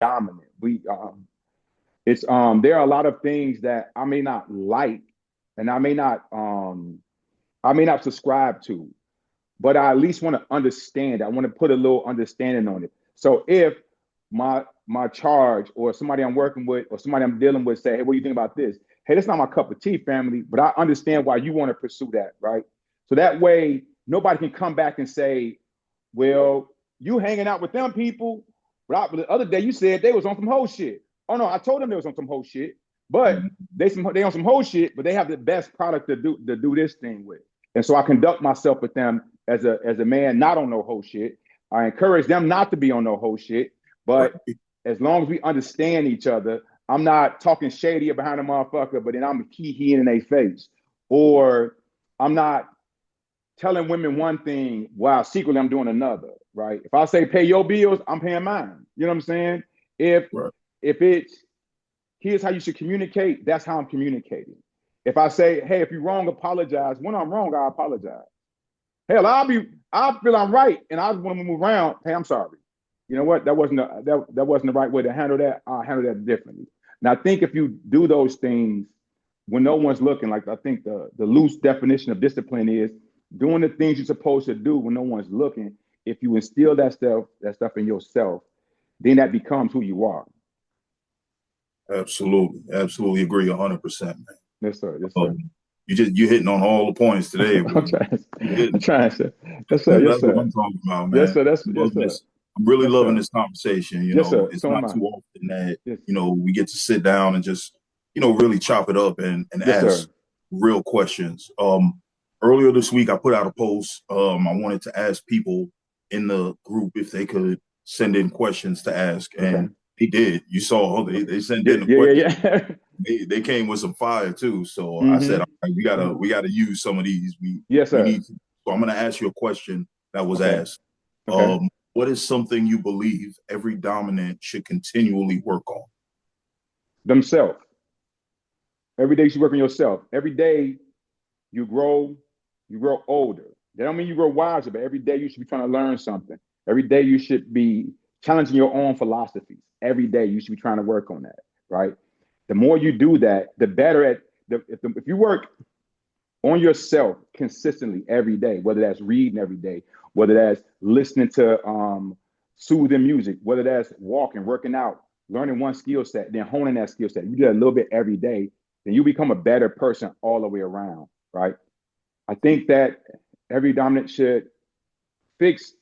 dominant. It's there are a lot of things that I may not like, and I may not subscribe to, but I at least want to understand. I want to put a little understanding on it. So if my charge or somebody I'm working with or somebody I'm dealing with say, hey, what do you think about this? Hey, that's not my cup of tea, family, but I understand why you want to pursue that, right? So that way nobody can come back and say, well, you hanging out with them people, but the other day you said they was on some whole shit. Oh no, I told them they was on some whole shit, but they on some whole shit, but they have the best product to do this thing with. And so I conduct myself with them as a man not on no whole shit. I encourage them not to be on no whole shit. But as long as we understand each other, I'm not talking shady behind a motherfucker, but then I'm key in their face. Or I'm not telling women one thing while secretly I'm doing another, right? If I say pay your bills, I'm paying mine. You know what I'm saying? If Right. if it's here's how you should communicate, that's how I'm communicating. If I say, hey, if you're wrong, apologize. When I'm wrong, I apologize. Hell, I feel I'm right, and I just want to move around. Hey, I'm sorry. You know what? That wasn't the right way to handle that. I'll handle that differently. And I think if you do those things when no one's looking, like I think the loose definition of discipline is doing the things you're supposed to do when no one's looking. If you instill that stuff in yourself, then that becomes who you are. Absolutely. Absolutely agree 100%, man. Yes, sir. Yes, sir. You hitting on all the points today, bro. I'm trying. You I'm hitting. trying, sir. Yes, sir. Yes, That's what sir. I'm talking about, Yes, man. sir. That's I'm yes, loving sir. this. I'm really Yes, loving sir. this conversation. Yes, sir. It's So not am I. too often that, Yes. we get to sit down and just, really chop it up and Yes, ask sir. real questions. Earlier this week, I put out a post. I wanted to ask people in the group if they could send in questions to ask, Okay. and they did. You saw they sent Yeah. in a Yeah. question. Yeah. Yeah. They came with some fire too. So I said, Mm-hmm. all right, we gotta use some of these. Yes, We sir. need to. So I'm gonna ask you a question that was Okay. asked. Okay. What is something you believe every dominant should continually work on? Themselves. Every day you should work on yourself. Every day you grow, you grow older. That don't mean you grow wiser, but every day you should be trying to learn something. Every day you should be challenging your own philosophies. Every day you should be trying to work on that, right? The more you do that, the better if you work on yourself consistently every day, whether that's reading every day, whether that's listening to soothing music, whether that's walking, working out, learning one skill set, then honing that skill set. You do that a little bit every day, then you become a better person all the way around, right? I think that every dominant should fix,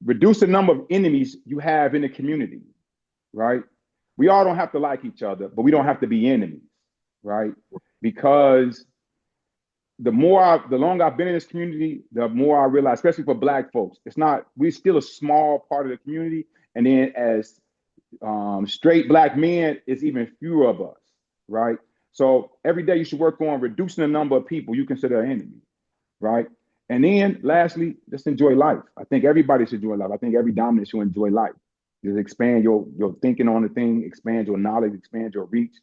reduce the number of enemies you have in the community, right? We all don't have to like each other, but we don't have to be enemies, right? Because the longer I've been in this community, the more I realize, especially for Black folks, we're still a small part of the community. And then as straight Black men, it's even fewer of us, right? So every day you should work on reducing the number of people you consider an enemy, right? And then lastly, just enjoy life. I think everybody should enjoy life. I think every dominant should enjoy life. Just expand your thinking on the thing, expand your knowledge, expand your reach.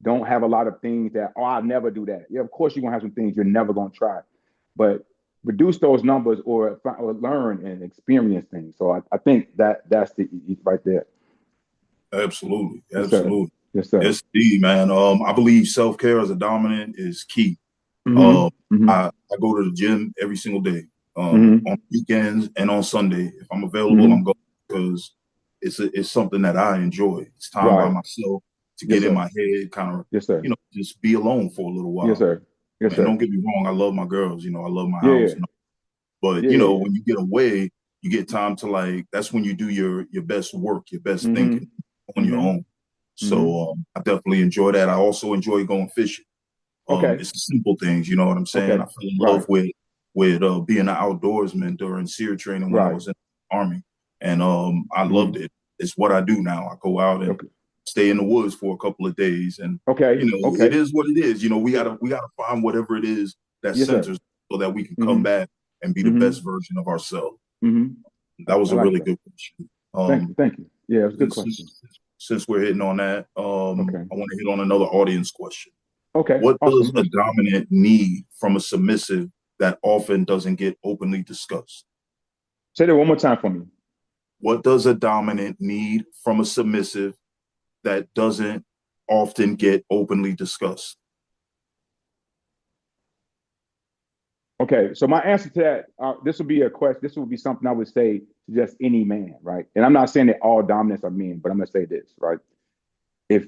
Don't have a lot of things that, oh, I'll never do that. Yeah, of course you're gonna have some things you're never gonna try. But reduce those numbers or learn and experience things. So I think that's the right there. Absolutely, Yes, sir. absolutely. Yes, sir. Yes, indeed, man. I believe self care as a dominant is key. Mm-hmm. Uh, Mm-hmm. I go to the gym every single day, Mm-hmm. on weekends and on Sunday. If I'm available, I'm Mm-hmm. going because it's something that I enjoy. It's time by Right. myself to Yes, get in sir. my head, kind of, Yes, sir. just be alone for a little Yes, while. sir. Yes, And don't sir. get me wrong, I love my girls. I love my Yeah, house. yeah. But Yeah, yeah, yeah. when you get away, you get time to like. That's when you do your best work, your best Mm-hmm. thinking on your Mm-hmm. own. Mm-hmm. So I definitely enjoy that. I also enjoy going fishing. Okay. It's the simple things, you know what I'm saying? Okay. I fell in love Right. with being an outdoorsman during SEER training when I Right. was in the Army, and I loved Mm-hmm. it. It's what I do now. I go out and Okay. stay in the woods for a couple of days, and Okay. it Okay. is what it is. We gotta find whatever it is that Yes, sir. centers so that we can come Mm-hmm. back and be the Mm-hmm. best version of ourselves. Mm-hmm. That was I a like really that. good question. Thank you. Thank you. Yeah, it's a good Since, question. since we're hitting on that, Okay. I want to hit on another audience question. Okay. What does Awesome. a dominant need from a submissive that often doesn't get openly discussed? Say that one more time for me. What does a dominant need from a submissive that doesn't often get openly discussed? Okay, so my answer to that, this would be a question. This would be something I would say to just any man, right? And I'm not saying that all dominants are men, but I'm gonna say this, right? If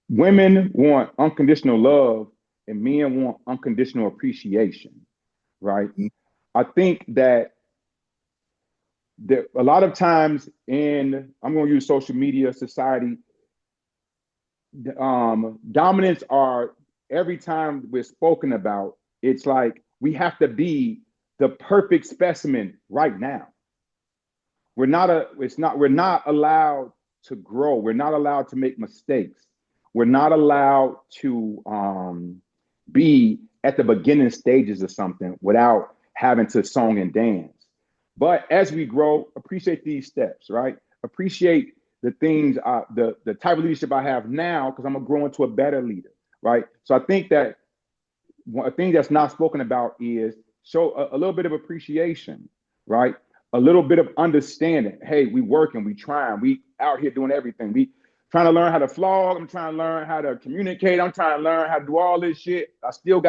women want unconditional love and men want unconditional appreciation, right? I think that a lot of times I'm going to use social media society, dominants are, every time we're spoken about, it's like we have to be the perfect specimen right now. We're not allowed to grow. We're not allowed to make mistakes. We're not allowed to be at the beginning stages of something without having to song and dance. But as we grow, appreciate these steps, right? Appreciate the things, the type of leadership I have now, because I'm gonna grow into a better leader, right? So I think that one thing that's not spoken about is show a little bit of appreciation, right? A little bit of understanding. Hey, we working, we trying, we out here doing everything. We trying to learn how to flog. I'm trying to learn how to communicate. I'm trying to learn how to do all this shit. I still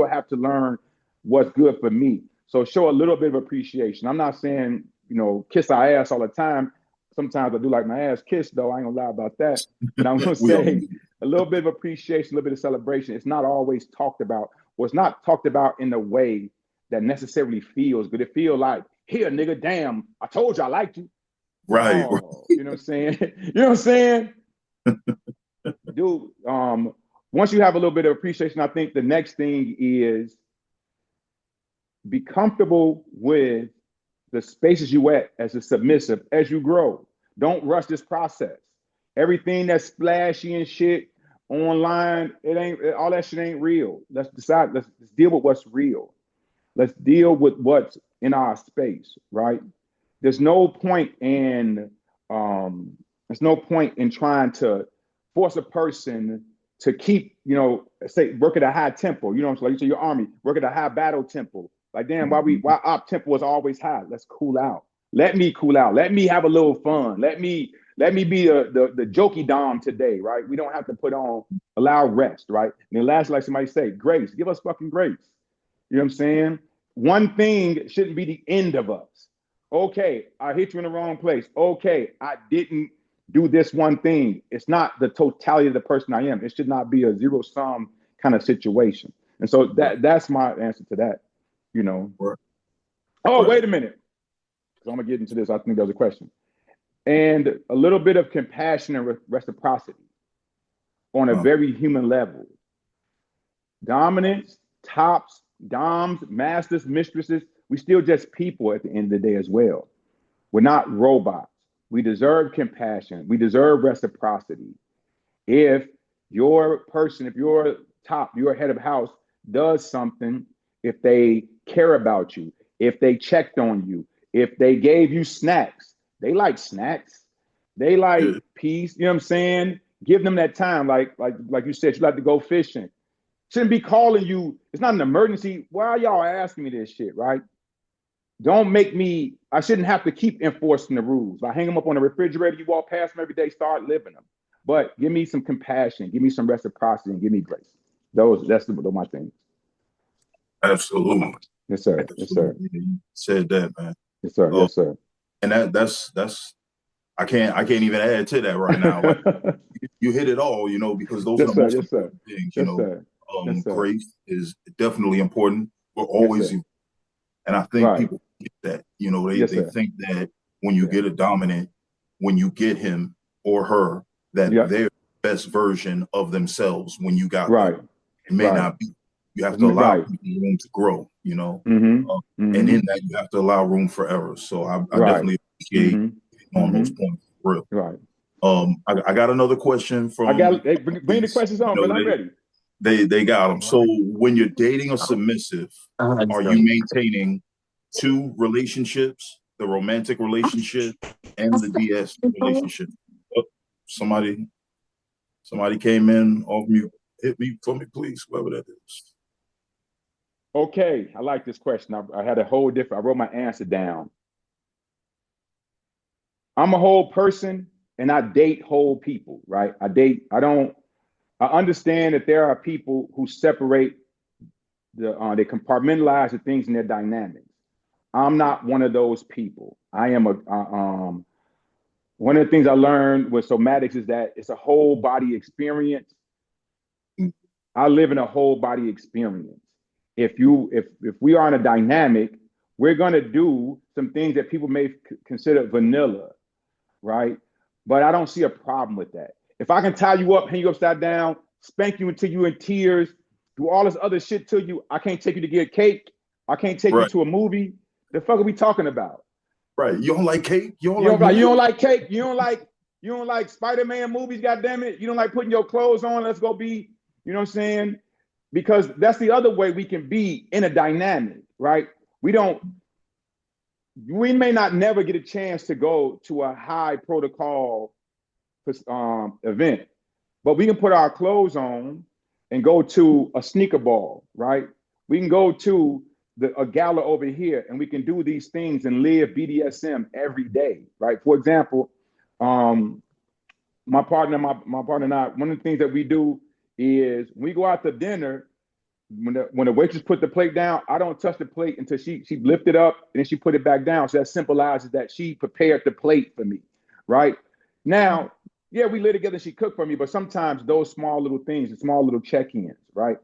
have to learn what's good for me. So show a little bit of appreciation. I'm not saying, kiss our ass all the time. Sometimes I do like my ass kissed, though. I ain't gonna lie about that. But I'm gonna say a little bit of appreciation, a little bit of celebration. It's not always talked about, or it's not talked about in a way that necessarily feels good. It feel like, here, nigga, damn, I told you I liked you. Right. Oh, you know what I'm saying? You know what I'm saying? Dude, once you have a little bit of appreciation, I think the next thing is be comfortable with the spaces you at as a submissive as you grow. Don't rush this process. Everything that's splashy and shit online, all that shit ain't real. Let's deal with what's real. Let's deal with what's in our space, right? There's no point in trying to force a person to keep, say, work at a high tempo. Like you say, your army, work at a high battle tempo. Like, damn, why op tempo is always high? Let's cool out. Let me cool out. Let me have a little fun. Let me be the jokey dom today, right? We don't have to allow rest, right? And then last, like somebody say, grace. Give us fucking grace. You know what I'm saying? One thing shouldn't be the end of us. Okay, I hit you in the wrong place. Okay, I didn't do this one thing. It's not the totality of the person I am. It should not be a zero sum kind of situation. And so that's my answer to that. Right. Oh, wait a minute. I'm gonna get into this. I think there was a question. And a little bit of compassion and reciprocity on a very human level. Dominance, tops, doms, masters, mistresses, we still just people at the end of the day as well. We're not robots. We deserve compassion. We deserve reciprocity. If your top, your head of house does something, if they care about you, if they checked on you, if they gave you snacks, they like snacks. They like peace. You know what I'm saying? Give them that time. Like you said, you like to go fishing. Shouldn't be calling you. It's not an emergency. Why are y'all asking me this shit, right? Don't make me, I shouldn't have to keep enforcing the rules. I hang them up on the refrigerator. You walk past them every day, start living them. But give me some compassion, give me some reciprocity, and give me grace. That's my things. Absolutely. Yes, sir. Absolutely. Yes, sir. You said that, man. Yes, sir. Yes, sir. And that's I can't even add to that right now. Like, you hit it all, because those are the most important things, grace is definitely important, but always, and I think people get that, they think that when you get a dominant, when you get him or her, that they're the best version of themselves when you got them. It may not be. You have to allow people room to grow, and in that you have to allow room for error. So I definitely appreciate on those points. Real. Right. I got another question from. Bring the questions on, but I'm ready. They got them. So when you're dating a submissive, are you maintaining two relationships, the romantic relationship and the DS relationship? Oh, somebody came in off mute. Hit me for me, please, whoever that is. Okay, I like this question. I had I wrote my answer down. I'm a whole person and I date whole people, right? I understand that there are people who separate they compartmentalize the things in their dynamics. I'm not one of those people. I am one of the things I learned with somatics is that it's a whole body experience. I live in a whole body experience. If we are in a dynamic, we're going to do some things that people may consider vanilla, right? But I don't see a problem with that. If I can tie you up, hang you upside down, spank you until you're in tears, do all this other shit to you, I can't take you to get cake. I can't take you to a movie. The fuck are we talking about? Right. You don't like cake? You don't like cake? You don't like Spider-Man movies, goddamn it. You don't like putting your clothes on, let's go be, you know what I'm saying? Because that's the other way we can be in a dynamic, right? We may not never get a chance to go to a high protocol event, but we can put our clothes on and go to a sneaker ball, right? We can go to a gala over here and we can do these things and live BDSM every day, right? For example, my partner and I, one of the things that we do is we go out to dinner. When the waitress put the plate down, I don't touch the plate until she lift it up and then she put it back down. So that symbolizes that she prepared the plate for me, right? Now, yeah, we live together. She cooked for me, but sometimes those small little things, the small little check-ins, right?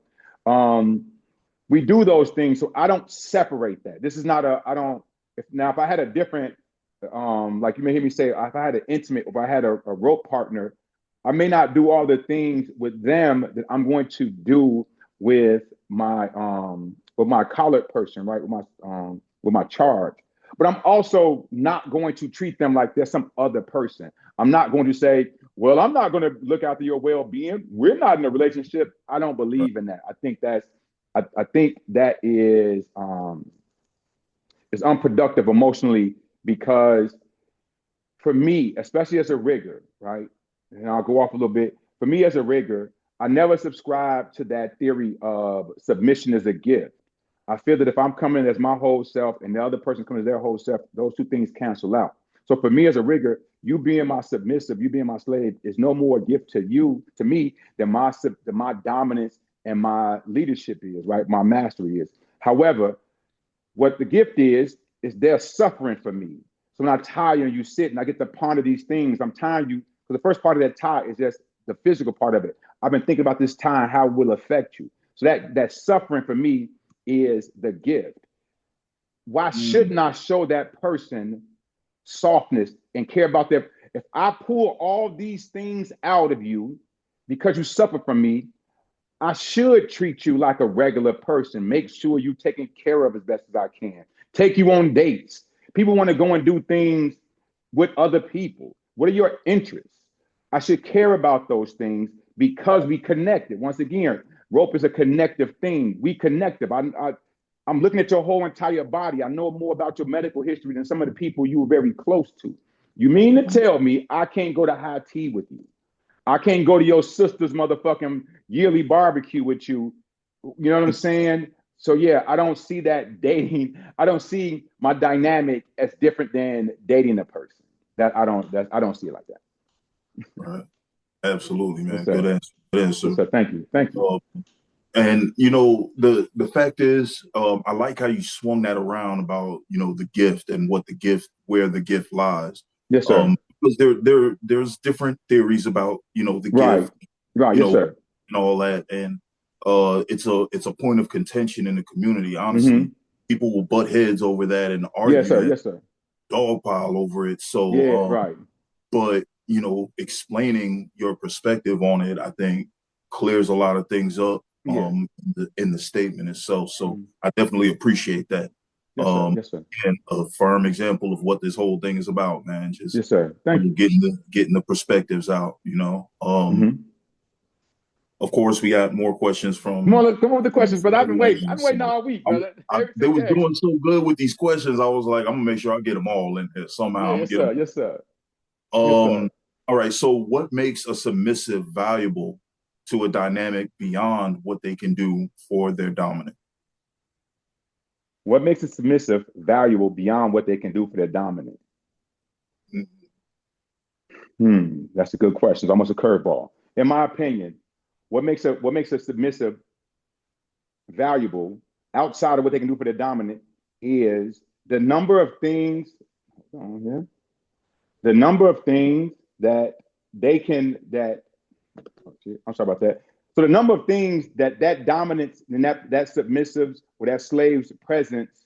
We do those things, so I don't separate that. This is not if I had a different, like you may hear me say, if I had an intimate, if I had a rope partner, I may not do all the things with them that I'm going to do with my collared person, right? With my charge. But I'm also not going to treat them like they're some other person. I'm not going to say, well, I'm not going to look after your well-being. We're not in a relationship. I don't believe in that. I think that is unproductive emotionally, because for me, especially as a rigger, right? And I'll go off a little bit. For me as a rigger, I never subscribe to that theory of submission as a gift. I feel that if I'm coming as my whole self and the other person comes as their whole self, those two things cancel out. So for me as a rigger, you being my submissive, you being my slave is no more a gift to me, than my dominance and my leadership is, right? My mastery is. However, what the gift is they're suffering for me. So when I tie you and you sit and I get to ponder these things, I'm tying you. So the first part of that tie is just the physical part of it. I've been thinking about this tie and how it will affect you. So that suffering for me is the gift. Why shouldn't I show that person softness and care about them? If I pull all these things out of you because you suffer from me, I should treat you like a regular person. Make sure you're taken care of as best as I can. Take you on dates. People want to go and do things with other people. What are your interests? I should care about those things because we connected. Once again, rope is a connective thing. We connective. I'm looking at your whole entire body. I know more about your medical history than some of the people you were very close to. You mean to tell me I can't go to high tea with you? I can't go to your sister's motherfucking yearly barbecue with you. You know what I'm saying? So yeah, I don't see that dating. I don't see my dynamic as different than dating a person. I don't see it like that. Right. Absolutely, man. Yes, Good answer. Good answer. Yes, sir. Thank you. Thank you. And you know, the fact is, I like how you swung that around about, you know, the gift and where the gift lies. Yes, sir. Because there's different theories about, you know, the gift, right, you yes, know, sir, and all that. And it's a point of contention in the community. Honestly, people will butt heads over that and argue yes, sir, dog pile over it. So, yeah, right. But you know, explaining your perspective on it, I think, clears a lot of things up. Yeah. In the statement itself. So I definitely appreciate that. Yes, sir. Yes, sir. And a firm example of what this whole thing is about, man. Just yes, sir. Thank you. Getting the perspectives out, you know. Of course, we got more questions from. Come on with the questions, brother. I've been waiting all week, brother. They was doing so good with these questions. I was like, I'm gonna make sure I get them all in here somehow. Yeah, yes, sir. Yes, sir. All right. So, what makes a submissive valuable to a dynamic beyond what they can do for their dominant? What makes a submissive valuable beyond what they can do for their dominant? That's a good question. It's almost a curveball. In my opinion, what makes a submissive valuable outside of what they can do for their dominant is the number of things. The number of things that they can that. I'm sorry about that. So the number of things that dominance and that submissives or that slave's presence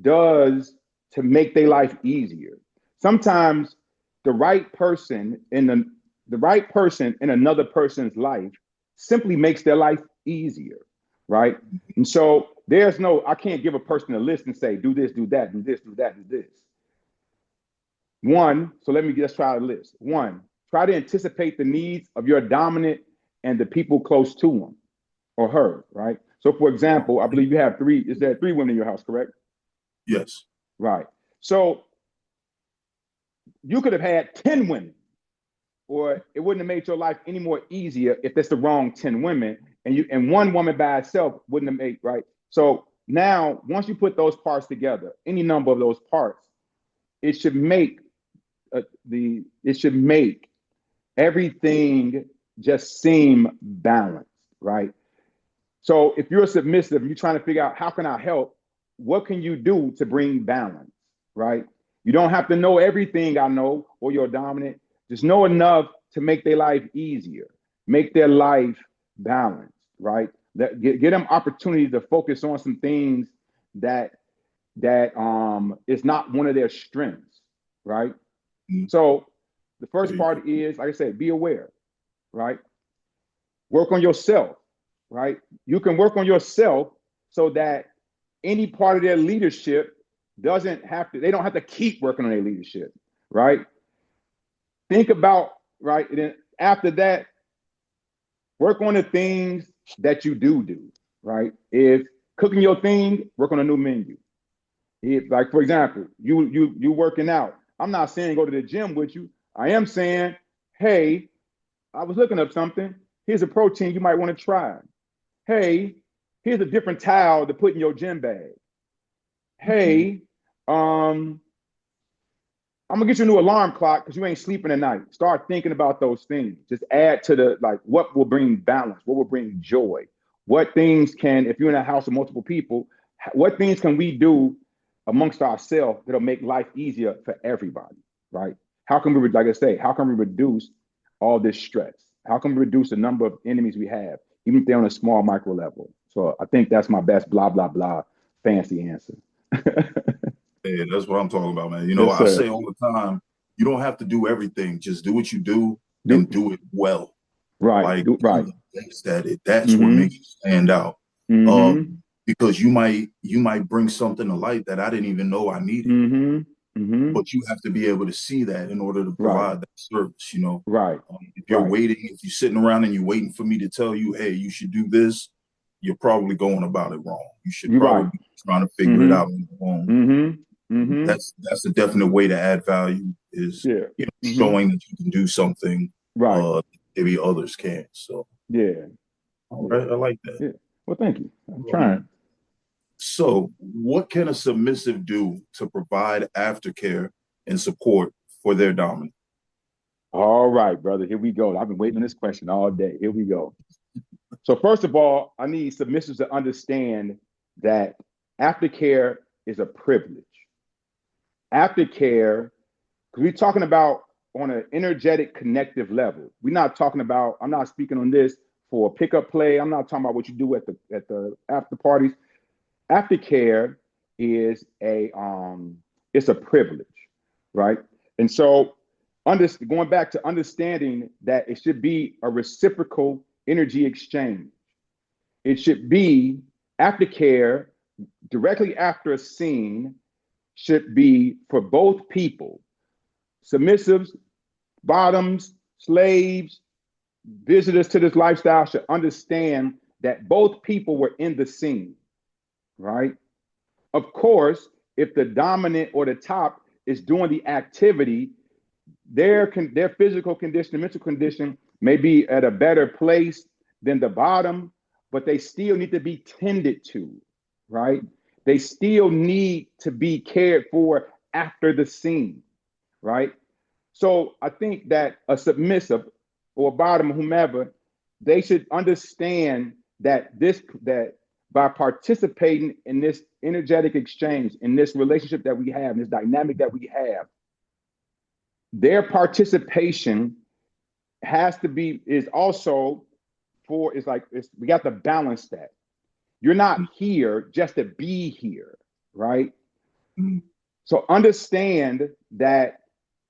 does to make their life easier. Sometimes the right person in another person's life simply makes their life easier, right? And so I can't give a person a list and say, do this, do that, do this, do that, do this. Let's try a list. One, try to anticipate the needs of your dominant and the people close to him or her, right? So for example, I believe you have is there 3 women in your house, correct? Yes. Right. So you could have had 10 women, or it wouldn't have made your life any more easier if that's the wrong 10 women, and one woman by itself wouldn't have made, right? So now, once you put those parts together, any number of those parts, it should make everything just seem balanced, right? So if you're submissive, you're trying to figure out how can I help? What can you do to bring balance, right? You don't have to know everything I know or you're dominant. Just know enough to make their life easier, make their life balanced, right? Get them opportunity to focus on some things that is not one of their strengths, right? Mm-hmm. So the first part is, like I said, be aware, right? Work on yourself, right? You can work on yourself so that any part of their leadership they don't have to keep working on their leadership, right? Think about, right? And then after that, work on the things that you do, right? If cooking your thing, work on a new menu. If, like, for example, you working out. I'm not saying go to the gym with you. I am saying, hey, I was looking up something. Here's a protein you might want to try. Hey, here's a different towel to put in your gym bag. Hey, I'm gonna get you a new alarm clock because you ain't sleeping at night. Start thinking about those things. Just add to what will bring balance, what will bring joy. What things if you're in a house of multiple people, what things can we do amongst ourselves that'll make life easier for everybody, right? How can we, like I say, how can we reduce all this stress? How can we reduce the number of enemies we have, even if they're on a small micro level? So I think that's my best blah, blah, blah fancy answer. Yeah, that's what I'm talking about, man. Yes, I say all the time, you don't have to do everything. Just do what you do and do it well. Right. Right. That's what makes you stand out. Because you might bring something to light that I didn't even know I needed. But you have to be able to see that in order to provide that service, Right. If you're waiting, if you're sitting around and you're waiting for me to tell you, hey, you should do this, you're probably going about it wrong. You should probably be trying to figure it out on your own. That's a definite way to add value is showing that you can do something maybe others can't. So all right, I like that. Yeah. Well, thank you. I'm trying. So what can a submissive do to provide aftercare and support for their dominant? All right, brother. Here we go. I've been waiting on this question all day. Here we go. So first of all, I need submissives to understand that aftercare is a privilege. Aftercare, because we're talking about on an energetic connective level. I'm not speaking on this for pickup play. I'm not talking about what you do at the after parties. Aftercare is it's a privilege, right? And so going back to understanding that it should be a reciprocal energy exchange. It should be aftercare directly after a scene should be for both people, submissives, bottoms, slaves, visitors to this lifestyle should understand that both people were in the scene, right? Of course, if the dominant or the top is doing the activity, their physical condition, mental condition may be at a better place than the bottom, but they still need to be tended to, right? They still need to be cared for after the scene, right? So I think that a submissive or a bottom, whomever, they should understand that by participating in this energetic exchange, in this relationship that we have, in this dynamic that we have, their participation is also we got to balance that. You're not here just to be here, right? Mm-hmm. So understand that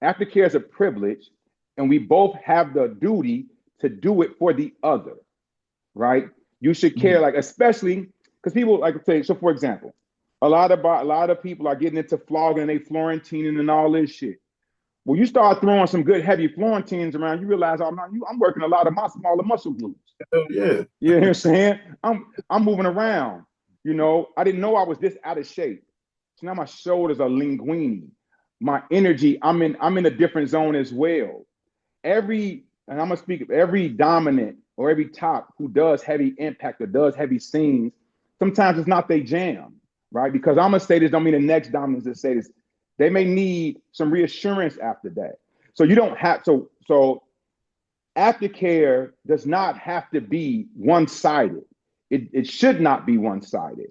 aftercare is a privilege, and we both have the duty to do it for the other, right? You should care, like, especially because people like to say, so for example, a lot of people are getting into flogging and they Florentining and all this shit. Well, you start throwing some good heavy Florentines around, you realize I'm working a lot of my smaller muscle groups. Yeah. You know what I'm saying? I'm moving around. You know, I didn't know I was this out of shape. So now my shoulders are linguini. My energy, I'm in a different zone as well. And I'm gonna speak of every dominant or every top who does heavy impact or does heavy scenes, sometimes it's not their jam, right? Because I'm gonna say this, don't mean the next dominant to say this. They may need some reassurance after that. So you don't have so aftercare does not have to be one-sided. It should not be one-sided.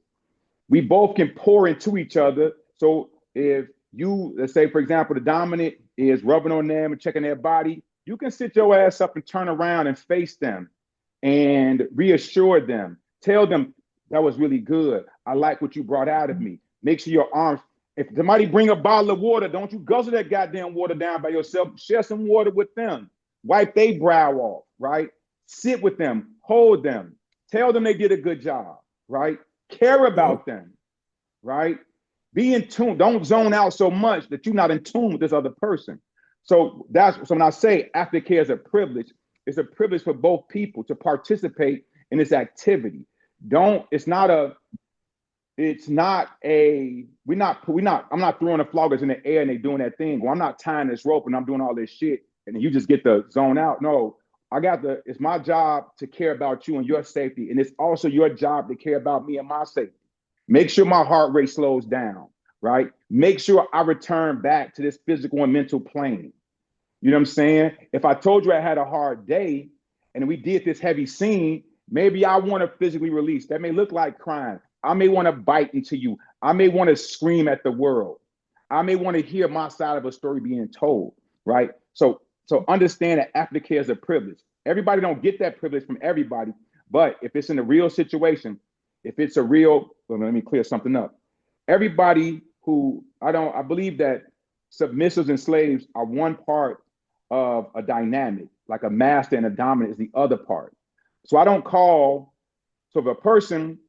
We both can pour into each other. So if you, let's say, for example, the dominant is rubbing on them and checking their body, you can sit your ass up and turn around and face them and reassure them. Tell them, that was really good. I like what you brought out of me. Make sure your arms, if somebody bring a bottle of water, don't you guzzle that goddamn water down by yourself. Share some water with them. Wipe their brow off, right? Sit with them, hold them. Tell them they did a good job, right? Care about them, right? Be in tune. Don't zone out so much that you're not in tune with this other person. So when I say aftercare is a privilege, it's a privilege for both people to participate in this activity. I'm not throwing the floggers in the air and they doing that thing. Well, I'm not tying this rope and I'm doing all this shit and then you just get the zone out. No, it's my job to care about you and your safety. And it's also your job to care about me and my safety. Make sure my heart rate slows down, right? Make sure I return back to this physical and mental plane. You know what I'm saying? If I told you I had a hard day and we did this heavy scene, maybe I want to physically release. That may look like crying. I may want to bite into you. I may want to scream at the world. I may want to hear my side of a story being told, right? So understand that aftercare is a privilege. Everybody don't get that privilege from everybody, but if it's in a real situation, if it's a real, well, let me clear something up. Everybody I believe that submissives and slaves are one part of a dynamic, like a master and a dominant is the other part. So if a person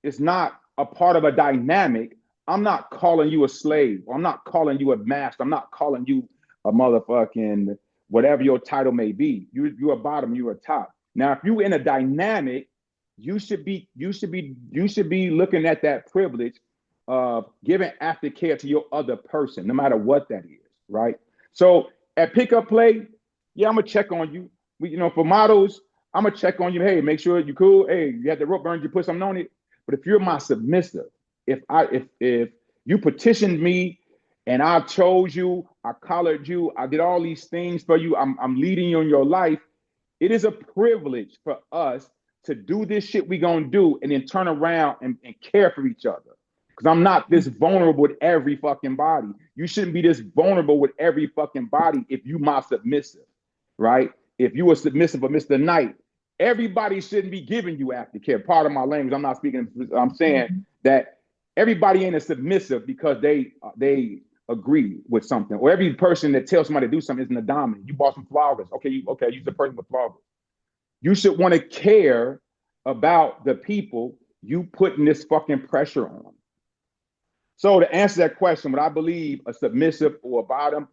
is not a part of a dynamic, I'm not calling you a slave. Or I'm not calling you a master. I'm not calling you a motherfucking whatever your title may be. You're a bottom, you're a top. Now, if you're in a dynamic, you should be looking at that privilege of giving aftercare to your other person, no matter what that is, right? So at pickup play, yeah, I'm gonna check on you. For models, I'm gonna check on you. Hey, make sure you cool. Hey, you had the rope burn, you put something on it. But if you're my submissive, if you petitioned me and I chose you, I collared you, I did all these things for you, I'm leading you in your life, it is a privilege for us to do this shit we gonna do and then turn around and care for each other. Because I'm not this vulnerable with every fucking body. You shouldn't be this vulnerable with every fucking body if you my submissive, right? If you a submissive of Mr. Knight, everybody shouldn't be giving you aftercare. Part of my language, I'm not speaking, I'm saying that everybody ain't a submissive because they agree with something. Or every person that tells somebody to do something isn't a dominant. You bought some flowers. Okay, you're the person with flowers. You should want to care about the people you putting this fucking pressure on. So to answer that question, what I believe a submissive or a bottom,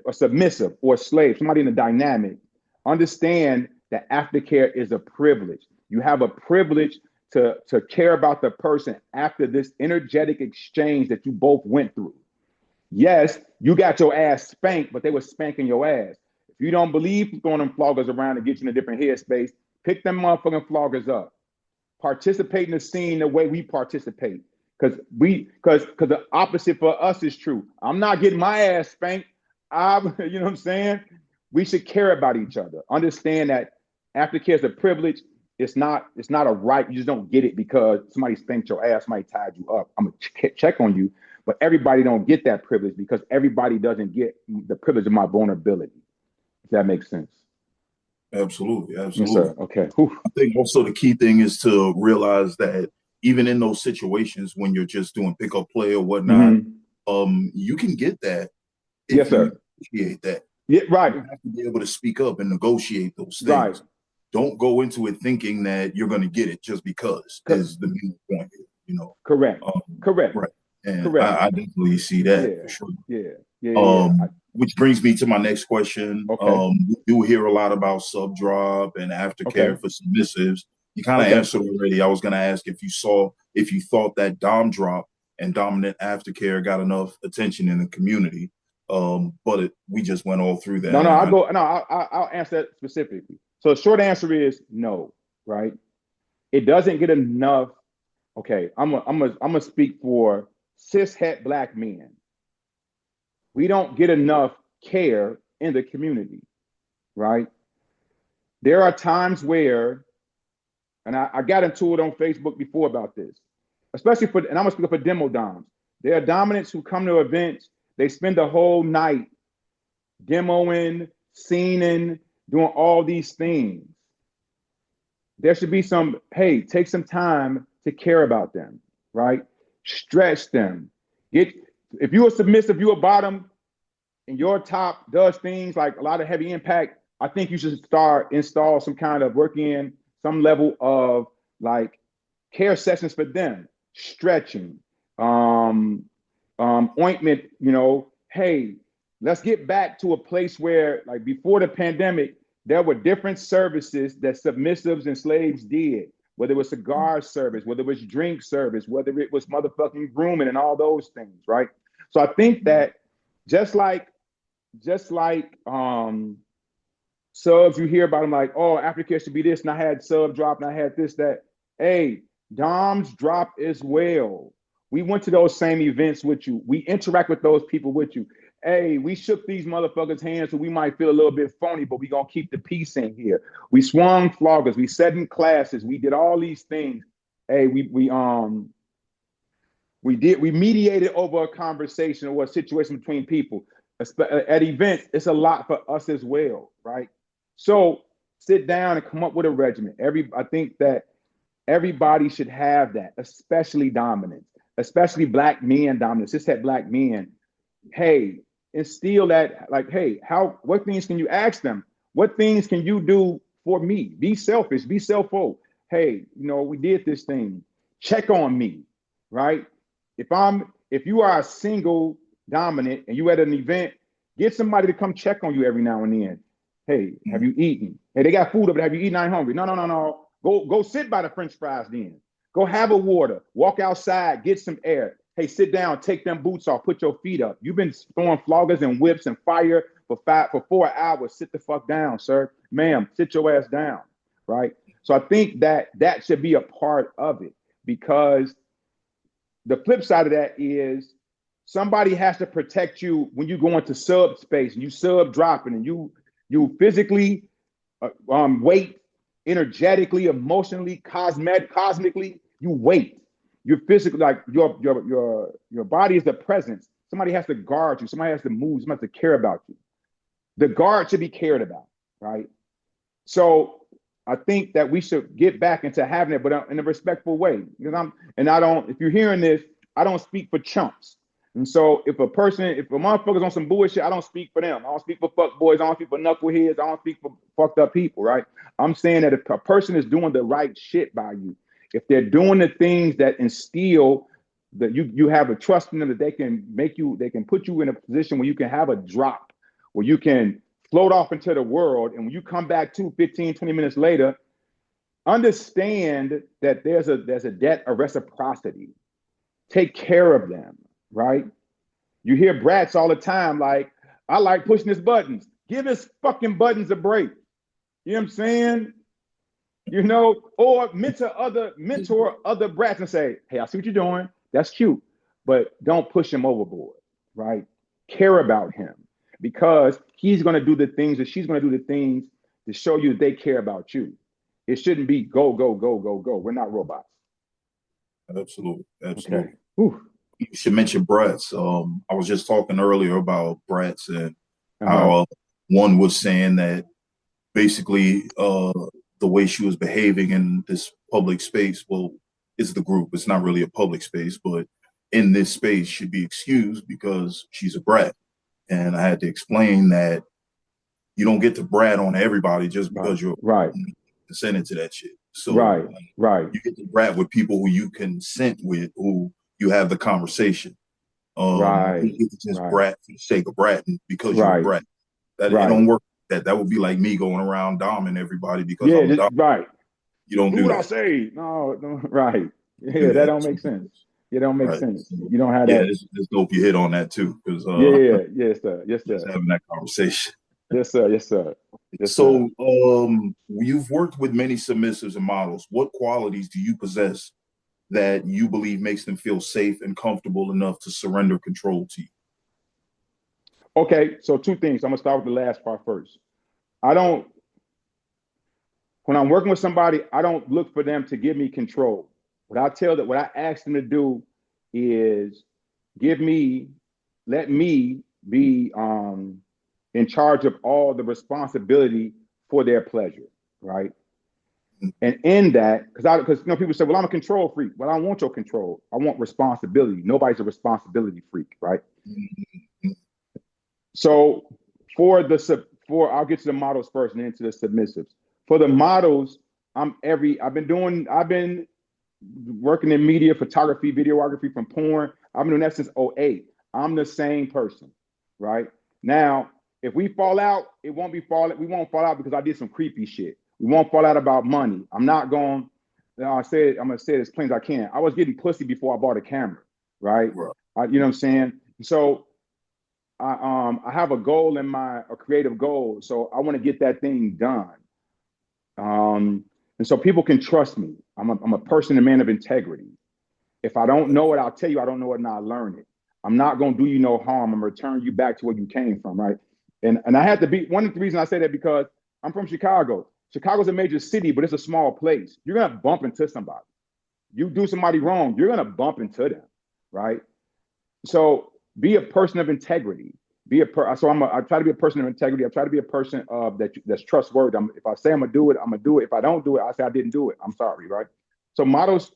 a submissive or a slave, somebody in a dynamic, understand that aftercare is a privilege. You have a privilege to care about the person after this energetic exchange that you both went through. Yes, you got your ass spanked, but they were spanking your ass. If you don't believe throwing them floggers around to get you in a different headspace, pick them motherfucking floggers up. Participate in the scene the way we participate. Because the opposite for us is true. I'm not getting my ass spanked. you know what I'm saying? We should care about each other. Understand that aftercare is a privilege. It's not a right. You just don't get it because somebody spanked your ass, somebody tied you up. I'm gonna check on you, but everybody don't get that privilege because everybody doesn't get the privilege of my vulnerability. If that makes sense. Absolutely, absolutely. Yes, sir. Okay. Whew. I think also the key thing is to realize that even in those situations when you're just doing pickup play or whatnot, you can get that if yes, sir. you appreciate that. Yeah, right. You have to be able to speak up and negotiate those things. Right. Don't go into it thinking that you're going to get it just because is the main point here, you know. Correct. Correct. Right. And correct. I definitely see that yeah. for sure. Yeah. Which brings me to my next question. Okay. We do hear a lot about sub drop and aftercare for submissives. You kind of answered already. I was going to ask if you thought that dom drop and dominant aftercare got enough attention in the community. But we just went all through that. I'll answer that specifically. So the short answer is no, right? It doesn't get enough. Okay, I'm gonna speak for cishet Black men. We don't get enough care in the community, right? There are times where, and I got into it on Facebook before about this, especially and I'm gonna speak for demo doms. There are dominants who come to events, they spend the whole night demoing, scening, doing all these things. There should be some, hey, take some time to care about them, right? Stretch them. If you're submissive, you're a bottom, and your top does things like a lot of heavy impact, I think you should install some kind of work in some level of like care sessions for them, stretching, ointment, hey, let's get back to a place where, like before the pandemic, there were different services that submissives and slaves did, whether it was cigar service, whether it was drink service, whether it was motherfucking grooming and all those things, right? So I think that just like subs, you hear about them like, oh, aftercare should be this, and I had sub drop, and I had this, that. Hey, doms drop as well. We went to those same events with you. We interact with those people with you. Hey, we shook these motherfuckers' hands, so we might feel a little bit phony, but we gonna keep the peace in here. We swung floggers, we sat in classes, we did all these things. Hey, we mediated over a conversation or a situation between people. At events, it's a lot for us as well, right? So sit down and come up with a regimen. I think that everybody should have that, especially dominance, especially Black men dominance. Just that Black men, hey, instill that, like, hey, what things can you ask them? What things can you do for me? Be selfish, be self-focused. Hey, we did this thing. Check on me, right? If you are a single dominant and you at an event, get somebody to come check on you every now and then. Hey, have you eaten? Hey, they got food up there. Have you eaten? I ain't hungry. No. Go sit by the French fries then. Go have a water. Walk outside. Get some air. Hey, sit down. Take them boots off. Put your feet up. You've been throwing floggers and whips and fire for 4 hours. Sit the fuck down, sir. Ma'am, sit your ass down, right? So I think that should be a part of it, because the flip side of that is somebody has to protect you when you go into sub space and you sub dropping and you physically wait, energetically, emotionally, cosmically, you wait. You're physically, like your body is the presence. Somebody has to guard you. Somebody has to move. Somebody has to care about you. The guard should be cared about, right? So I think that we should get back into having it, but in a respectful way. Because if you're hearing this, I don't speak for chumps. And so if a motherfucker's on some bullshit, I don't speak for them. I don't speak for fuck boys. I don't speak for knuckleheads. I don't speak for fucked up people, right? I'm saying that if a person is doing the right shit by you, if they're doing the things that instill that you have a trust in them, that they can put you in a position where you can have a drop, where you can float off into the world. And when you come back 15, 20 minutes later, understand that there's a debt of reciprocity. Take care of them, right? You hear brats all the time like, I like pushing his buttons. Give his fucking buttons a break. You know what I'm saying? Or mentor other brats and say, hey, I see what you're doing. That's cute, but don't push him overboard, right? Care about him. because he's going to do the things, or she's going to do the things to show you that they care about you. It shouldn't be go, go, go, go, go. We're not robots. Absolutely. Okay. Whew. You should mention brats. I was just talking earlier about brats and how one was saying that basically the way she was behaving in this public space, well, it's the group. It's not really a public space, but in this space should be excused because she's a brat. And I had to explain that you don't get to brat on everybody just because you're consenting to that shit. So you get to brat with people who you consent with, who you have the conversation. You get to just brat for the sake of bratting because you're a brat. That it don't work. That would be like me going around doming everybody because I'm a dom. You don't do what I say. No, right. Yeah, that don't make sense. It don't make sense. You don't have that. Yeah, it's dope you hit on that too. Because yes, sir. Yes, sir. Just having that conversation. Yes, sir. Yes, sir. Yes, so, you've worked with many submissives and models. What qualities do you possess that you believe makes them feel safe and comfortable enough to surrender control to you? Okay, so two things. I'm gonna start with the last part first. When I'm working with somebody, I don't look for them to give me control. What I ask them to do is let me be in charge of all the responsibility for their pleasure, right? And in that, because people say, well, I'm a control freak. Well, I don't want your control. I want responsibility. Nobody's a responsibility freak, right? So I'll get to the models first and then to the submissives. For the models, I've been working in media, photography, videography, from porn. I've been doing that since 2008. I'm the same person, right? Now, if we fall out, we won't fall out because I did some creepy shit. We won't fall out about money. I'm gonna say it as plain as I can. I was getting pussy before I bought a camera, right? You know what I'm saying? So I have a goal a creative goal. So I want to get that thing done. And so people can trust me. I'm a person, a man of integrity. If I don't know it, I'll tell you I don't know it and I'll learn it. I'm not going to do you no harm. I'm going to return you back to where you came from, right? And I had to be, one of the reasons I say that because I'm from Chicago. Chicago's a major city, but it's a small place. You're going to bump into somebody. You do somebody wrong, you're going to bump into them, right? So be a person of integrity. So I try to be a person of integrity. I try to be a person of that's trustworthy. If I say I'm gonna do it, I'm gonna do it. If I don't do it, I say I didn't do it. I'm sorry, right? So models,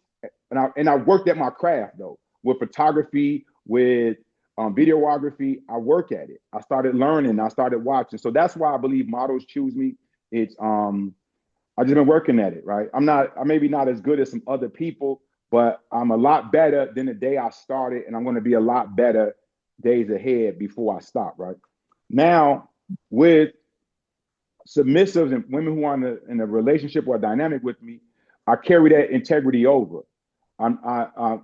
and I worked at my craft though, with photography, with videography. I work at it. I started learning. I started watching. So that's why I believe models choose me. It's I just been working at it, right? I'm maybe not as good as some other people, but I'm a lot better than the day I started, and I'm going to be a lot better days ahead before I stop, right? Now, with submissives and women who are in a relationship or a dynamic with me, I carry that integrity over. I'll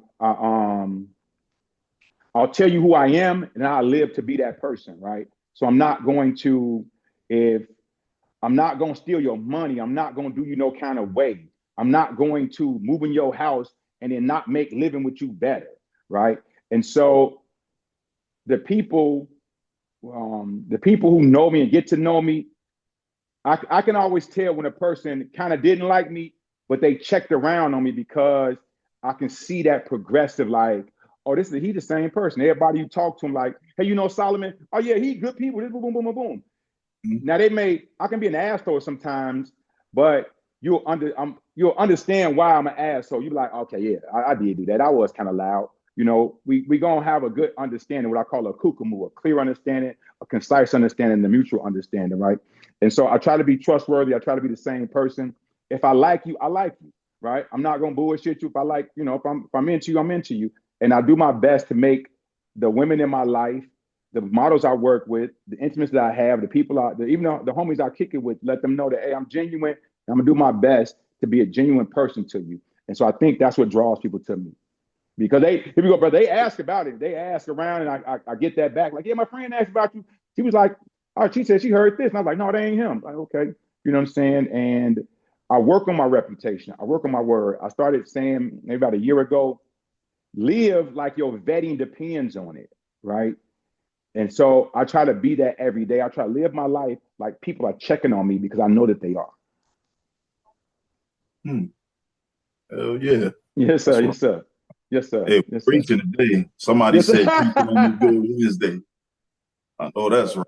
tell you who I am, and I live to be that person, right? So I'm not going to steal your money. I'm not going to do you no kind of way. I'm not going to move in your house and then not make living with you better, right? And so the people who know me and get to know me, I can always tell when a person kind of didn't like me, but they checked around on me because I can see that progressive, like, oh, he the same person. Everybody you talk to him, like, hey, you know Solomon? Oh yeah, he good people. This boom, boom, boom, boom, boom. Now I can be an asshole sometimes, but you'll understand why I'm an asshole. You're like, okay, yeah, I did do that. I was kind of loud. You know, we gonna have a good understanding, what I call a kukumu, a clear understanding, a concise understanding, a mutual understanding, right? And so I try to be trustworthy. I try to be the same person. If I like you, I like you, right? I'm not gonna bullshit you. If I like, you know, if I'm into you, I'm into you. And I do my best to make the women in my life, the models I work with, the intimates that I have, the people even the homies I kick it with, let them know that, hey, I'm genuine. And I'm gonna do my best to be a genuine person to you. And so I think that's what draws people to me. Because they ask about it. They ask around, and I get that back. Like, yeah, my friend asked about you. She was like, oh, she said she heard this. And I was like, no, that ain't him. Like, okay. You know what I'm saying? And I work on my reputation. I work on my word. I started saying maybe about a year ago, live like your vetting depends on it, right? And so I try to be that every day. I try to live my life like people are checking on me because I know that they are. Hell yeah. Yes, sir. Yes, sir. Yes, sir. Hey, Yes, sir. preaching today. Somebody Yes, said preaching on this sir. good Wednesday. I know that's right.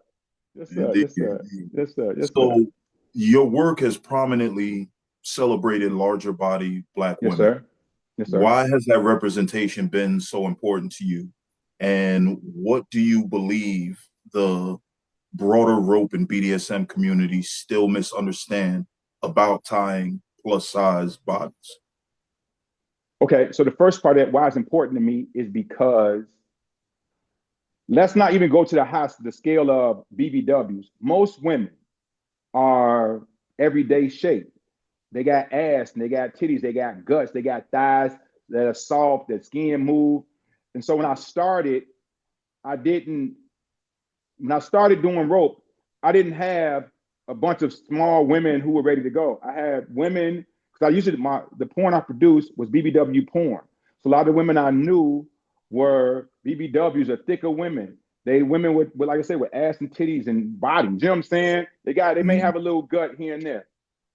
Yes, sir. Indeed, Yes, sir. indeed. Yes, sir. Yes, sir. So your work has prominently celebrated larger body Black Yes, women. sir. Yes, sir. Why has that representation been so important to you? And what do you believe the broader rope and BDSM community still misunderstand about tying plus size bodies? Okay, so the first part of that, why it's important to me, is because let's not even go to the scale of BBWs. Most women are everyday shape. They got ass, and they got titties, they got guts, they got thighs that are soft, that skin move. And so when I started, I didn't, when I started doing rope, I didn't have a bunch of small women who were ready to go. I had women, because I usually, the porn I produced was BBW porn. So a lot of the women I knew were BBWs or thicker women. They women with like I said, with ass and titties and bodies. You know what I'm saying? They may have a little gut here and there.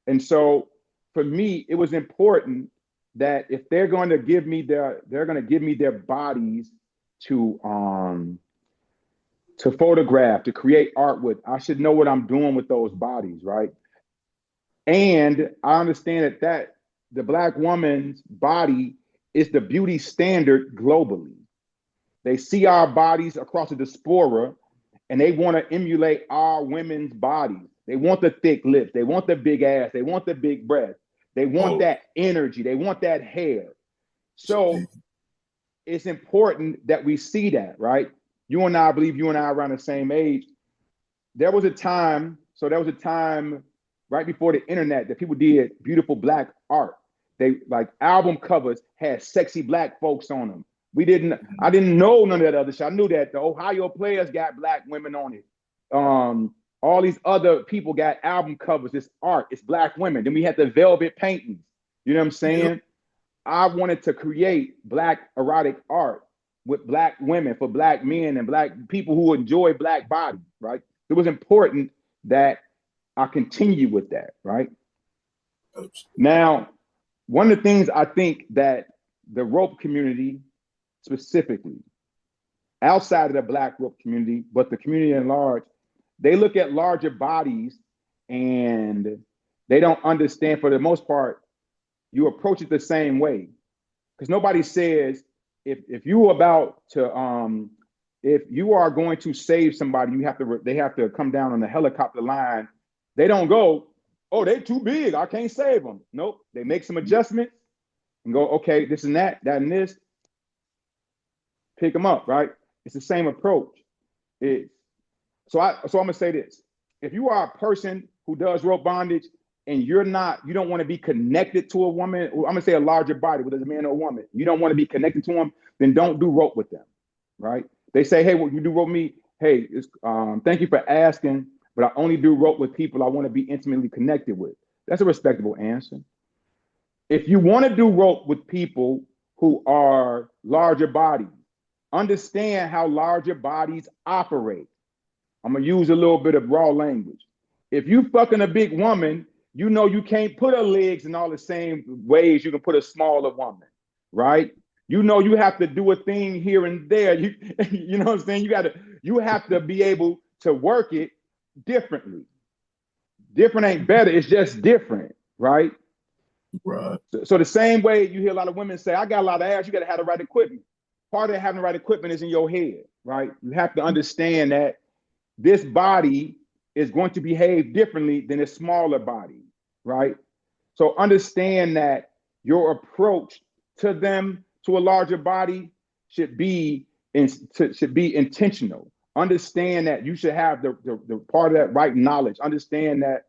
And so for me, it was important that if they're going to give me their bodies to photograph, to create art with, I should know what I'm doing with those bodies, right? And I understand that the Black woman's body is the beauty standard globally. They see our bodies across the diaspora and they want to emulate our women's bodies. They want the thick lips. They want the big ass. They want the big breasts. They want that energy. They want that hair. So it's important that we see that, right? I believe you and I are around the same age. There was a time right before the internet that people did beautiful Black art. They like album covers had sexy Black folks on them. I didn't know none of that other shit. I knew that the Ohio Players got Black women on it. All these other people got album covers. It's art. It's Black women. Then we had the velvet paintings. You know what I'm saying? Yep. I wanted to create Black erotic art with Black women for Black men and Black people who enjoy Black bodies, right? It was important that I continue with that, right? Now, one of the things I think that the rope community specifically, outside of the Black rope community, but the community at large, they look at larger bodies and they don't understand, for the most part, you approach it the same way. Because nobody says, if you are going to save somebody, they have to come down on the helicopter line. They don't go, oh, they're too big, I can't save them. Nope, they make some adjustments and go, okay, this and that and this, pick them up, right? It's the same approach. So I'm gonna say this: if you are a person who does rope bondage and you don't want to be connected to a woman, I'm gonna say a larger body, whether it's a man or a woman, you don't want to be connected to them, then don't do rope with them, right? They say, hey, well, you do rope with me? Hey, thank you for asking, but I only do rope with people I want to be intimately connected with. That's a respectable answer. If you want to do rope with people who are larger bodies, understand how larger bodies operate. I'm gonna use a little bit of raw language. If you fucking a big woman, you know you can't put her legs in all the same ways you can put a smaller woman, right? You know you have to do a thing here and there. You know what I'm saying? You have to be able to work it differently. Different ain't better, it's just different, right? Right. So the same way you hear a lot of women say, I got a lot of ass, you gotta have the right equipment. Part of having the right equipment is in your head, right? You have to understand that this body is going to behave differently than a smaller body, right? So understand that your approach to a larger body, should be intentional. Understand that you should have the part of that right knowledge. Understand that,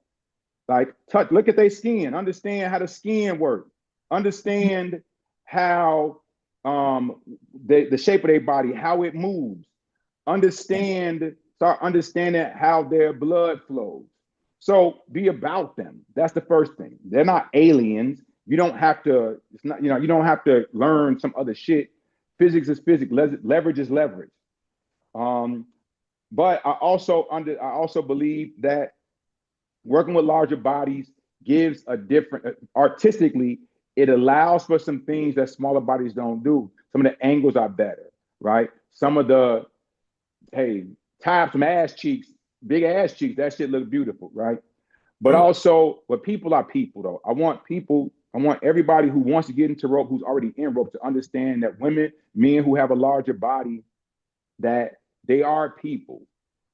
like, look at their skin. Understand how the skin works. Understand how the shape of their body, how it moves. Start understanding how their blood flows. So be about them. That's the first thing. They're not aliens. You don't have to, you don't have to learn some other shit. Physics is physics. Leverage is leverage. But I also believe that working with larger bodies gives a different, artistically, it allows for some things that smaller bodies don't do. Some of the angles are better, right? Some of the, hey, tie up some ass cheeks, big ass cheeks, that shit look beautiful, right? But also, but people are people though. I want everybody who wants to get into rope, who's already in rope, to understand that women, men who have a larger body, that they are people.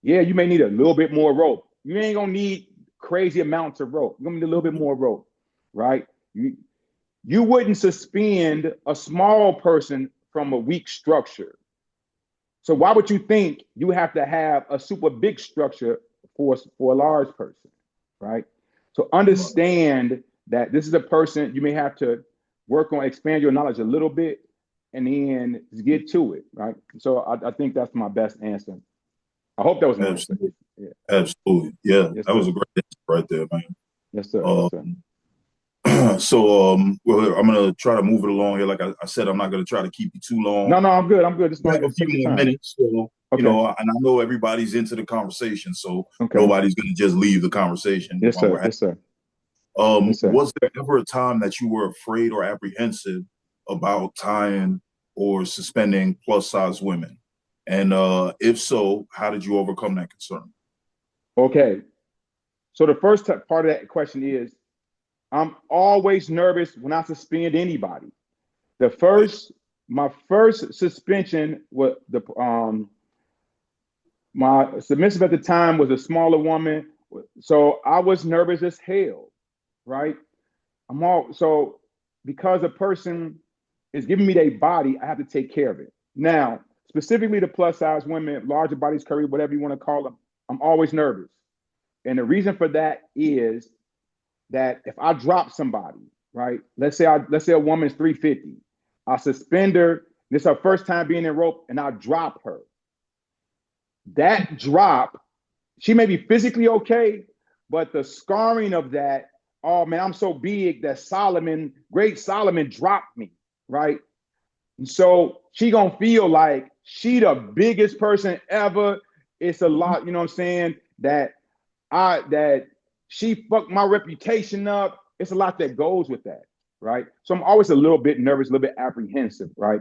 Yeah, you may need a little bit more rope. You ain't gonna need crazy amounts of rope. You're gonna need a little bit more rope, right? You wouldn't suspend a small person from a weak structure. So why would you think you have to have a super big structure for a large person, right? So understand that this is a person you may have to work on, expand your knowledge a little bit, and then get to it, right? So I think that's my best answer. I hope that was my answer. Yeah. Absolutely. Yeah, yes, that was a great answer right there, man. Yes, sir. Yes, sir. So, well, I'm gonna try to move it along here. Like I said, I'm not gonna try to keep you too long. No, I'm good. I'm good. Just have a few more minutes. So, you know, and I know everybody's into the conversation, so nobody's gonna just leave the conversation. Yes, sir. Yes, sir. Was there ever a time that you were afraid or apprehensive about tying or suspending plus size women? And if so, how did you overcome that concern? Okay. So the first part of that question is, I'm always nervous when I suspend anybody. My first suspension was my submissive at the time was a smaller woman. So I was nervous as hell, right? So because a person is giving me their body, I have to take care of it. Now, specifically the plus size women, larger bodies, curvy, whatever you want to call them, I'm always nervous. And the reason for that is that if I drop somebody, right? Let's say a woman's 350, I suspend her. This is her first time being in rope, and I drop her. That drop, she may be physically okay, but the scarring of that, oh man, I'm so big that great Solomon dropped me, right? And so she gonna feel like she the biggest person ever. It's a lot, you know what I'm saying? That she fucked my reputation up. It's a lot that goes with that, right? So I'm always a little bit nervous, a little bit apprehensive, right?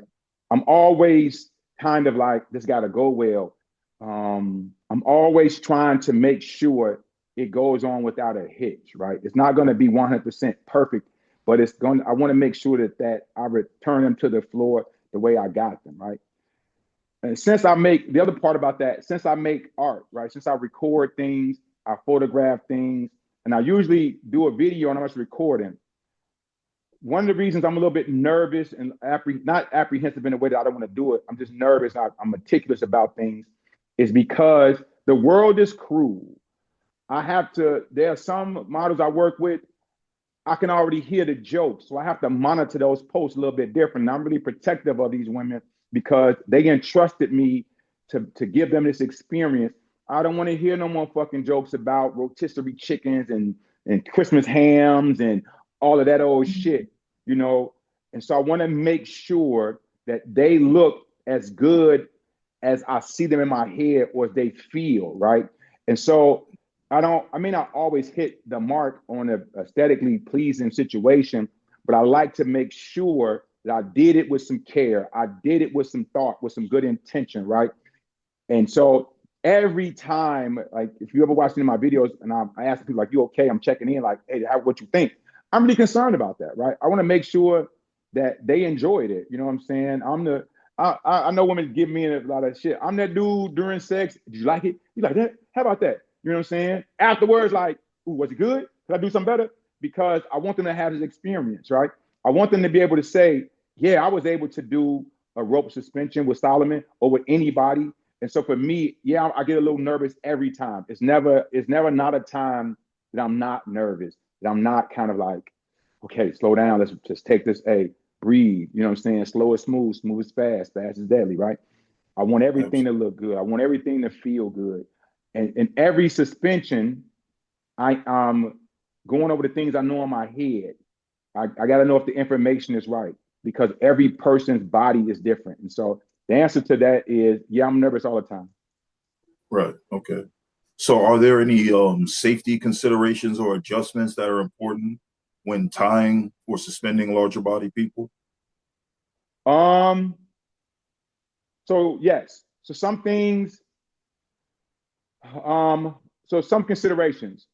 I'm always kind of like, this gotta go well. I'm always trying to make sure it goes on without a hitch, right? It's not gonna be 100% perfect, but I wanna make sure that I return them to the floor the way I got them, right? And the other part about that, since I make art, right? Since I record things, I photograph things, and I usually do a video and I'm just recording. One of the reasons I'm a little bit nervous and not apprehensive in a way that I don't want to do it, I'm just nervous, I'm meticulous about things, is because the world is cruel. There are some models I work with, I can already hear the jokes, so I have to monitor those posts a little bit different. And I'm really protective of these women because they entrusted me to give them this experience. I don't want to hear no more fucking jokes about rotisserie chickens and Christmas hams and all of that old shit, you know? And so I want to make sure that they look as good as I see them in my head or as they feel, right? And so I may not always hit the mark on an aesthetically pleasing situation, but I like to make sure that I did it with some care. I did it with some thought, with some good intention, right? And so every time, like if you ever watched any of my videos and I ask people like, you okay? I'm checking in like, hey, what you think? I'm really concerned about that, right? I want to make sure that they enjoyed it. You know what I'm saying? I know women give me a lot of shit. I'm that dude during sex. Did you like it? You like that? How about that? You know what I'm saying? Afterwards, like, ooh, was it good? Could I do something better? Because I want them to have this experience, right? I want them to be able to say, yeah, I was able to do a rope suspension with Solomon or with anybody. And so for me, yeah, I get a little nervous every time. It's never not a time that I'm not nervous, that I'm not kind of like, okay, slow down. Let's just take this, hey, breathe. You know what I'm saying? Slow is smooth, smooth is fast, fast is deadly, right? I want everything to look good. I want everything to feel good. And in every suspension, I'm going over the things I know in my head. I got to know if the information is right because every person's body is different. And so the answer to that is, yeah, I'm nervous all the time. Right. Okay. So are there any safety considerations or adjustments that are important when tying or suspending larger body people? Um, so yes. So some things, um, so some considerations.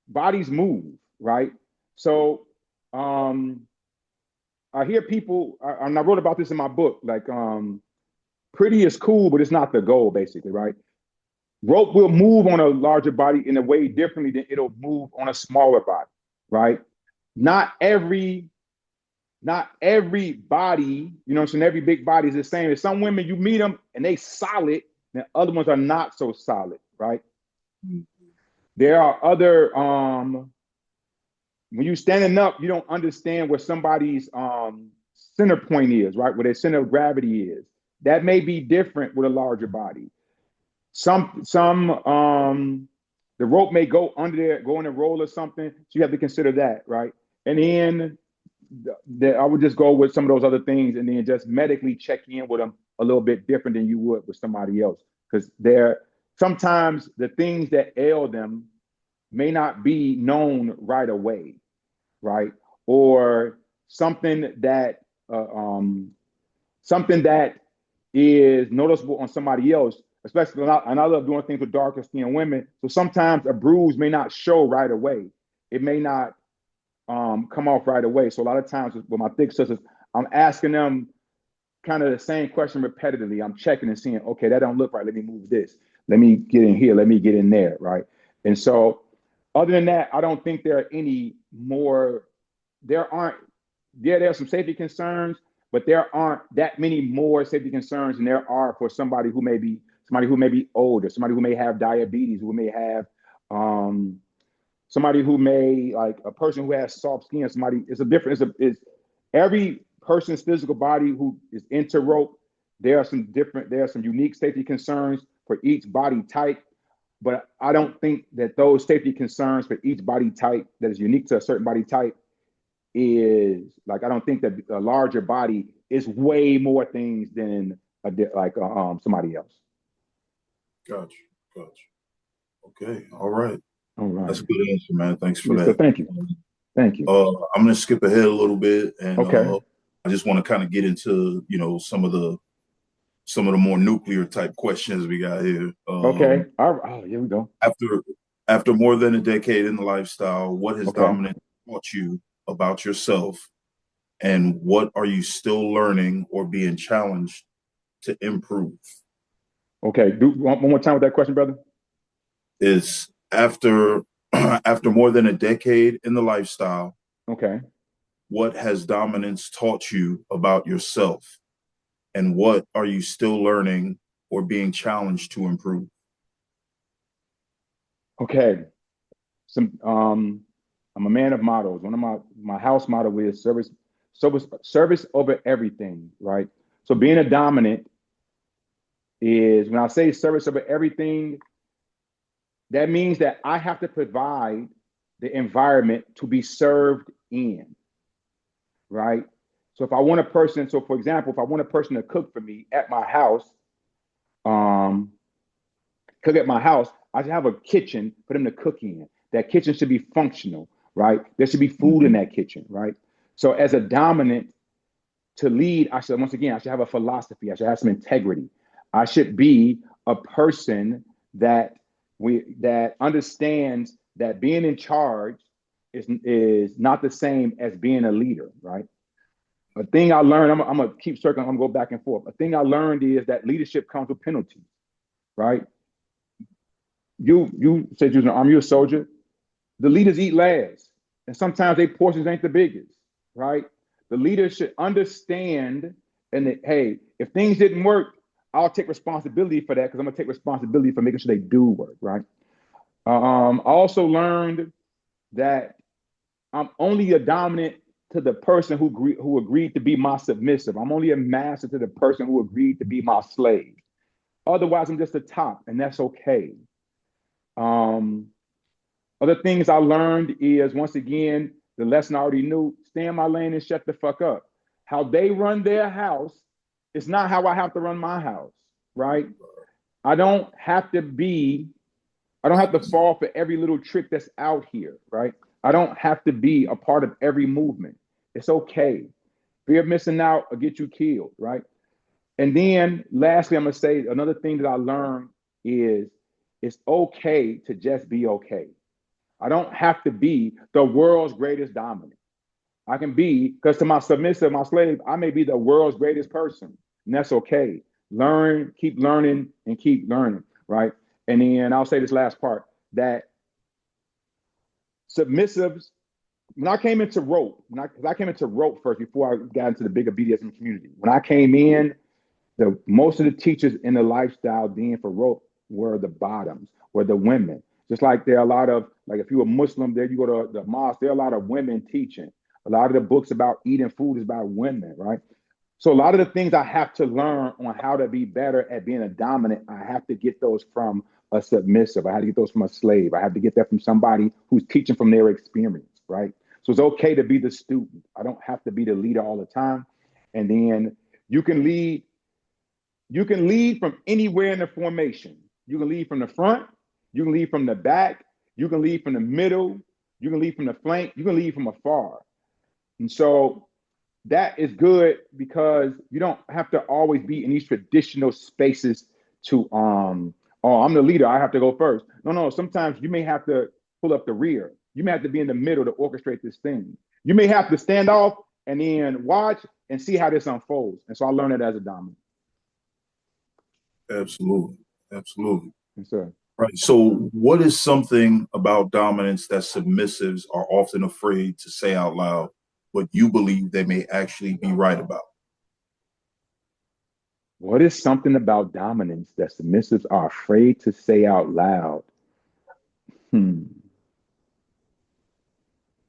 Bodies move, right? So um I hear people, and I wrote about this in my book, like pretty is cool, but it's not the goal, basically, right? Rope will move on a larger body in a way differently than it'll move on a smaller body, right? Not every not every body, you know what I'm saying? Every big body is the same. There's some women you meet them and they solid, and other ones are not so solid, right? There are other when you're standing up, you don't understand where somebody's center point is, right? Where their center of gravity is. That may be different with a larger body. Some the rope may go under there, go in a roll or something. So you have to consider that, right? And then I would just go with some of those other things and then just medically check in with them a little bit different than you would with somebody else. Because they're sometimes the things that ail them may not be known right away, right? Or uh, um, something that is noticeable on somebody else, especially, and I love doing things with darker skinned women. So sometimes a bruise may not show right away. It may not come off right away. So a lot of times with my thick sisters, I'm asking them kind of the same question repetitively. I'm checking and seeing, okay, that don't look right. Let me move this. Let me get in here. Let me get in there, right? And so other than that, I don't think there are any more, there aren't, yeah, there are some safety concerns, but there aren't that many more safety concerns than there are for somebody who may be older, somebody who may have diabetes, who may have somebody who may, like a person who has soft skin, somebody, it's a different, it's every person's physical body who is into rope. There are some unique safety concerns for each body type, but I don't think that those safety concerns for each body type that is unique to a certain body type is like, I don't think that a larger body is way more things than somebody else. Gotcha. Gotcha. Okay. All right. All right. That's a good answer, man. Thanks for Yes, sir. that. Thank you. Thank you. I'm gonna skip ahead a little bit, and Okay. I just want to kind of get into some of the more nuclear type questions we got here. Okay. All right. Oh, here we go. After more than a decade in the lifestyle, what has Okay. dominant taught you about yourself, and what are you still learning or being challenged to improve? Okay. Do one more time with that question, brother. Is after after more than a decade in the lifestyle, Okay. what has dominance taught you about yourself, and what are you still learning or being challenged to improve? Okay. Some I'm a man of mottos. One of my house motto is service over everything, right? So being a dominant is, when I say service over everything, that means that I have to provide the environment to be served in, right? So if I want a person, so for example, if I want a person to cook for me at my house, um, cook at my house, I should have a kitchen for them to cook in. That kitchen should be functional, right? There should be food in that kitchen, right? So as a dominant to lead, I should, once again, I should have a philosophy. I should have some integrity. I should be a person that understands that being in charge is not the same as being a leader, right? A thing I learned, I'm gonna keep circling, I'm gonna go back and forth. A thing I learned is that leadership comes with penalties, right? You said you was an army, you're a soldier. The leaders eat last, and sometimes their portions ain't the biggest, right? The leaders should understand, and that, hey, if things didn't work, I'll take responsibility for that, because I'm gonna take responsibility for making sure they do work, right? I also learned that I'm only a dominant to the person who agreed to be my submissive. I'm only a master to the person who agreed to be my slave. Otherwise, I'm just a top, and that's okay. Um, Other things I learned is, once again, the lesson I already knew: stay in my lane and shut the fuck up. How they run their house is not how I have to run my house, right? I don't have to fall for every little trick that's out here, right? I don't have to be a part of every movement. It's okay. Fear of missing out will get you killed, right? And then lastly, I'm gonna say another thing that I learned is it's okay to just be okay. I don't have to be the world's greatest dominant. I can be, because to my submissive, my slave, I may be the world's greatest person. And that's okay. Learn, keep learning, and keep learning, right? And then I'll say this last part that submissives, when I came into rope, because I came into rope first before I got into the bigger BDSM community. When I came in, most of the teachers in the lifestyle then for rope were the bottoms, were the women. Just like there are a lot of, like if you're a Muslim, there you go to the mosque, there are a lot of women teaching. A lot of the books about eating food is about women, right? So a lot of the things I have to learn on how to be better at being a dominant, I have to get those from a submissive. I have to get those from a slave. I have to get that from somebody who's teaching from their experience, right? So it's okay to be the student. I don't have to be the leader all the time. And then you can lead from anywhere in the formation. You can lead from the front, you can lead from the back, you can lead from the middle, you can lead from the flank, you can lead from afar. And so that is good because you don't have to always be in these traditional spaces to oh, I'm the leader, I have to go first. No, sometimes you may have to pull up the rear. You may have to be in the middle to orchestrate this thing. You may have to stand off and then watch and see how this unfolds. And so I learned it as a dominant. Absolutely. Yes, sir. Right. So what is something about dominance that submissives are often afraid to say out loud, but you believe they may actually be right about? What is something about dominance that submissives are afraid to say out loud?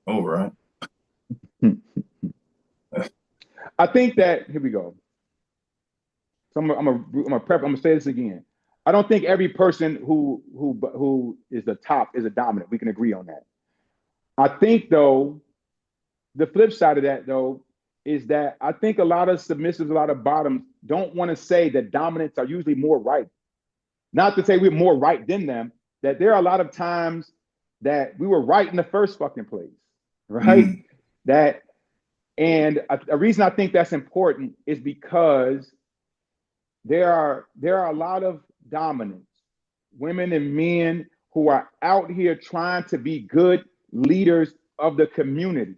All right. I think that, here we go. So I'm gonna say this again. I don't think every person who is the top is a dominant. We can agree on that. I think though, the flip side of that though is that I think a lot of submissives, a lot of bottoms don't want to say that dominants are usually more right. Not to say we're more right than them, that there are a lot of times that we were right in the first fucking place, right? That, and a reason I think that's important is because there are a lot of dominants, women and men who are out here trying to be good leaders of the community.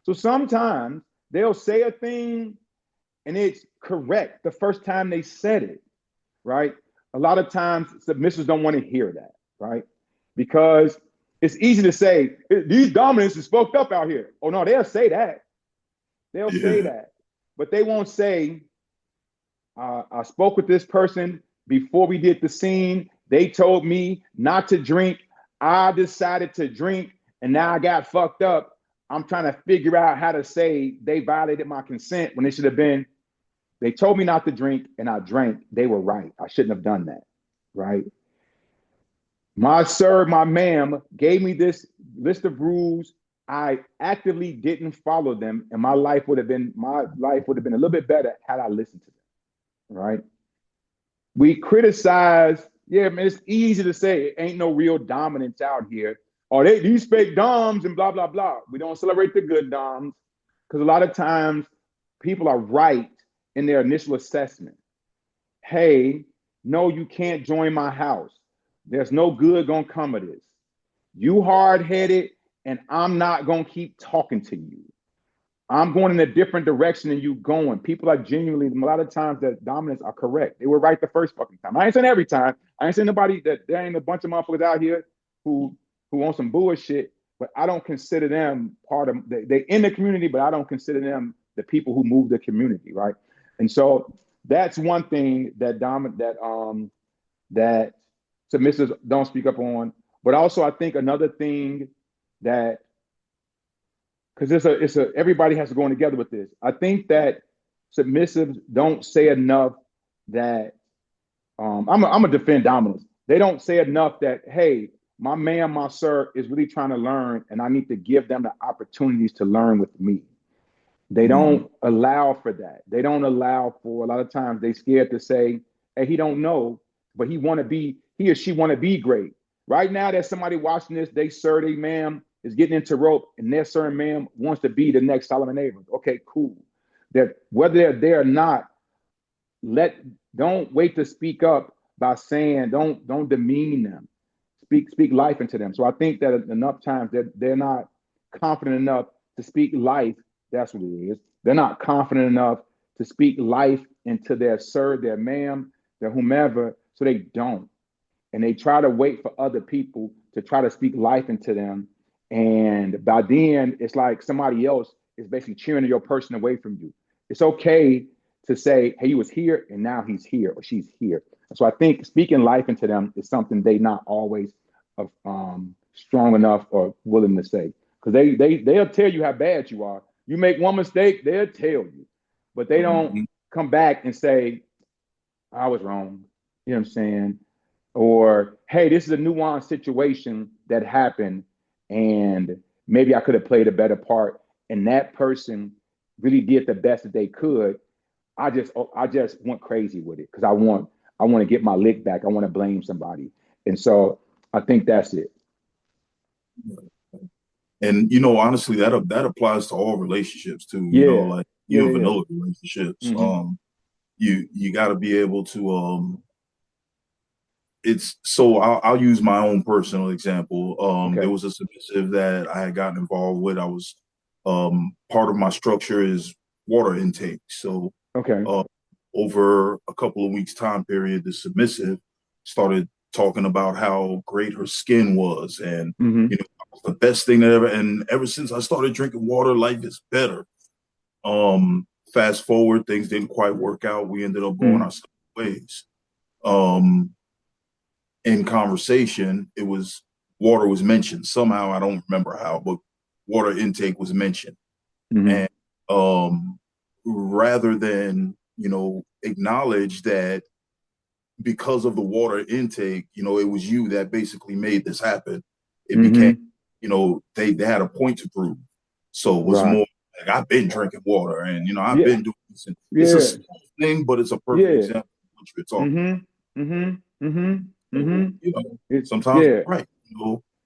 So sometimes they'll say a thing and it's correct the first time they said it, right? A lot of times submissives don't want to hear that, right? Because it's easy to say, these dominants is fucked up out here. Oh no, they'll say that. They'll say that. But they won't say, I spoke with this person before we did the scene. They told me not to drink. I decided to drink and now I got fucked up. I'm trying to figure out how to say they violated my consent when it should have been, they told me not to drink and I drank. They were right. I shouldn't have done that, right? My sir, my ma'am gave me this list of rules. I actively didn't follow them, and my life would have been a little bit better had I listened to them, right? We criticize, yeah, man, it's easy to say it ain't no real dominance out here. Or these fake doms and blah, blah, blah. We don't celebrate the good doms because a lot of times people are right in their initial assessment. Hey, no, you can't join my house. There's no good gonna come of this. You hard-headed, and I'm not gonna keep talking to you. I'm going in a different direction than you going. People are genuinely, a lot of times that dominants are correct. They were right the first fucking time. I ain't saying every time. I ain't saying nobody that there ain't a bunch of motherfuckers out here who want some bullshit, but I don't consider them part of, they in the community, but I don't consider them the people who move the community, right? And so that's one thing that that submissives don't speak up on. But also I think another thing that, because everybody has to go in together with this. I think that submissives don't say enough that I'm gonna defend dominance. They don't say enough that, hey, my man, my sir is really trying to learn, and I need to give them the opportunities to learn with me. They don't allow for that. They don't allow for, a lot of times they scared to say, hey, he don't know. but he or she want to be great. Right now, there's somebody watching this, they sir, they ma'am is getting into rope, and their sir and ma'am wants to be the next Solomon Abrams. Okay, cool. That whether they're there or not, don't wait to speak up by saying don't demean them. Speak life into them. So I think that enough times that they're not confident enough to speak life. That's what it is. They're not confident enough to speak life into their sir, their ma'am, their whomever, so they don't. And they try to wait for other people to try to speak life into them. And by then, it's like somebody else is basically cheering your person away from you. It's okay to say, hey, he was here and now he's here or she's here. So I think speaking life into them is something they not always strong enough or willing to say. Because they'll tell you how bad you are. You make one mistake, they'll tell you. But they don't come back and say, I was wrong. You know what I'm saying? Or, hey, this is a nuanced situation that happened, and maybe I could have played a better part. And that person really did the best that they could. I just went crazy with it because I want to get my lick back. I want to blame somebody. And so I think that's it. And honestly, that applies to all relationships too. Like vanilla relationships. Mm-hmm. You got to be able to I'll use my own personal example. Okay. There was a submissive that I had gotten involved with. I was part of my structure is water intake. So okay. Over a couple of weeks time period, the submissive started talking about how great her skin was, and it was the best thing ever. And ever since I started drinking water, life is better. Fast forward, things didn't quite work out. We ended up going our separate ways. In conversation, water was mentioned somehow. I don't remember how, but water intake was mentioned. And rather than acknowledge that because of the water intake, it was you that basically made this happen. It became, they had a point to prove. So it was more like, I've been drinking water and I've been doing this. And it's a small thing, but it's a perfect example of what you're talking about. Sometimes you're right.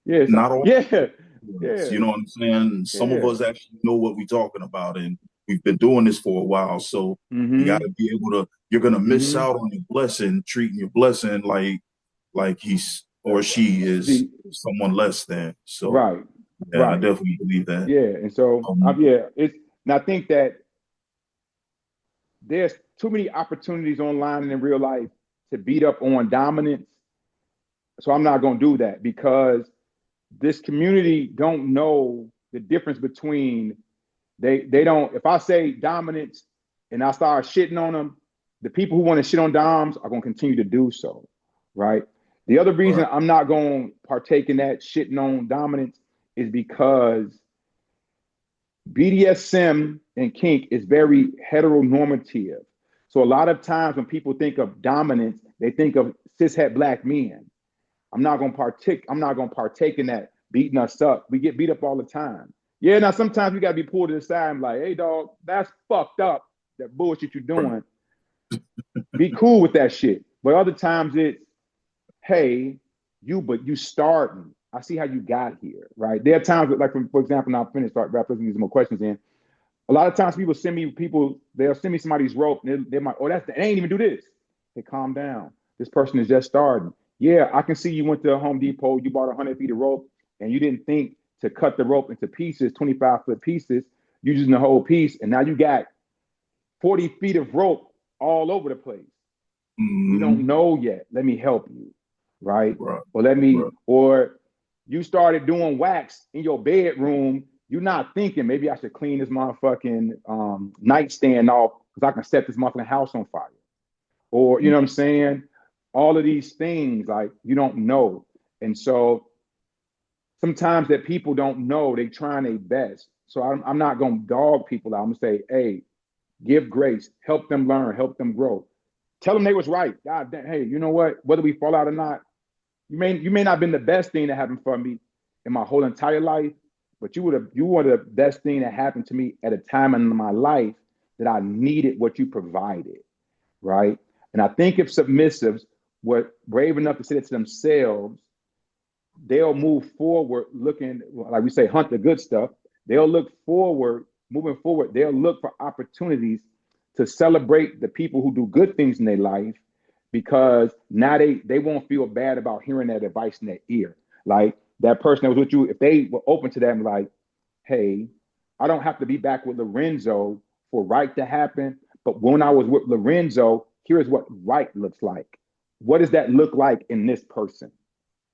Not all. You know what I'm saying? Some of us actually know what we're talking about, and we've been doing this for a while. So you got to be able to. You're gonna miss out on your blessing, treating your blessing like he's or she is someone less than. So I definitely believe that. And so and I think that there's too many opportunities online and in real life to beat up on dominance. So I'm not gonna do that because this community don't know the difference between they don't. If I say dominance and I start shitting on them, the people who want to shit on doms are going to continue to do so, right? The other reason I'm not going to partake in that shitting on dominance is because BDSM and kink is very heteronormative. So a lot of times when people think of dominance, they think of cishet black men. I'm not going to partake in that beating us up. We get beat up all the time. Yeah, now sometimes we got to be pulled to the side and like, hey, dog, that's fucked up. That bullshit you're doing. Be cool with that shit. But other times it's, hey, you starting. I see how you got here, right? There are times that, like, for example, now I'm finished, start wrapping these more questions in. A lot of times they'll send me somebody's rope and they might, they ain't even do this. Hey, calm down. This person is just starting. Yeah, I can see you went to Home Depot, you bought 100 feet of rope, and you didn't think to cut the rope into pieces, 25-foot pieces, using the whole piece, and now you got 40 feet of rope all over the place. You don't know yet. Let me help you, right? Or you started doing wax in your bedroom. You're not thinking, maybe I should clean this motherfucking nightstand off because I can set this motherfucking house on fire. Or, you know what I'm saying? All of these things, like, you don't know. And so sometimes that people don't know, they trying their best. So I'm not going to dog people out. I'm going to say, hey, give grace, help them learn, help them grow. Tell them they was right. God damn, hey, you know what? Whether we fall out or not, you may not have been the best thing that happened for me in my whole entire life, but you were the best thing that happened to me at a time in my life that I needed what you provided, right? And I think if submissives were brave enough to say it to themselves, they'll move forward looking, like we say, hunt the good stuff. They'll look forward, moving forward, they'll look for opportunities to celebrate the people who do good things in their life, because now they won't feel bad about hearing that advice in their ear. Like that person that was with you, if they were open to that and like, hey, I don't have to be back with Lorenzo for right to happen. But when I was with Lorenzo, here's what right looks like. What does that look like in this person,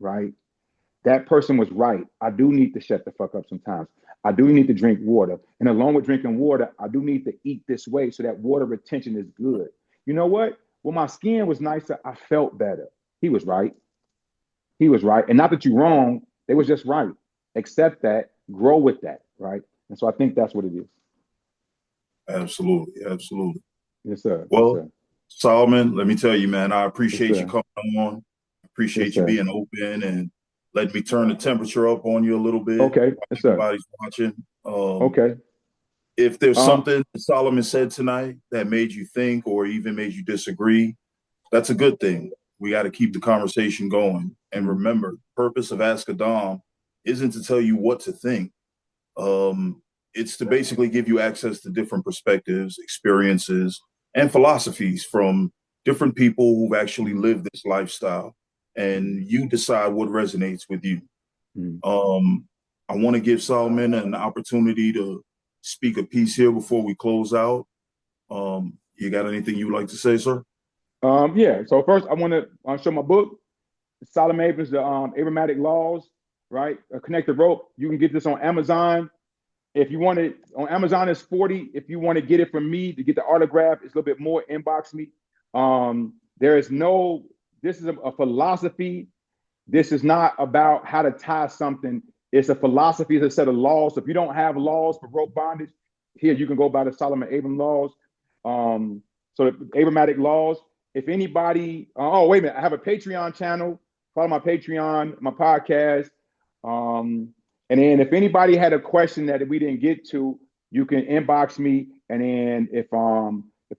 right? That person was right. I do need to shut the fuck up sometimes. I do need to drink water. And along with drinking water, I do need to eat this way so that water retention is good. You know what? When my skin was nicer, I felt better. He was right. He was right. And not that you're wrong, they was just right. Accept that, grow with that, right? And so I think that's what it is. Absolutely. Absolutely. Yes, sir. Well, yes, sir. Solomon, let me tell you, man, I appreciate Yes, you coming on. Appreciate yes, you sir. being open and let me turn the temperature up on you a little bit. Okay. Yes, sir. Everybody's watching. Okay. If there's something Solomon said tonight that made you think or even made you disagree, that's a good thing. We got to keep the conversation going. And remember, the purpose of Ask a Dom isn't to tell you what to think. It's to basically give you access to different perspectives, experiences, and philosophies from different people who've actually lived this lifestyle. And you decide what resonates with you. I want to give Solomon an opportunity to speak a piece here before we close out. You got anything you'd like to say, sir? Yeah. So first, I want to show my book, Solomon Abrams, the Abramatic Laws, right? A connected rope. You can get this on Amazon. If you want it on Amazon, it's $40. If you want to get it from me to get the autograph, it's a little bit more. Inbox me. There is no. This is a philosophy. This is not about how to tie something. It's a philosophy. It's a set of laws. So if you don't have laws for rope bondage, here you can go by the Solomon Abrams laws. So the Abramatic laws. If anybody, oh wait a minute, I have a Patreon channel. Follow my Patreon, my podcast. And then if anybody had a question that we didn't get to, you can inbox me. And then if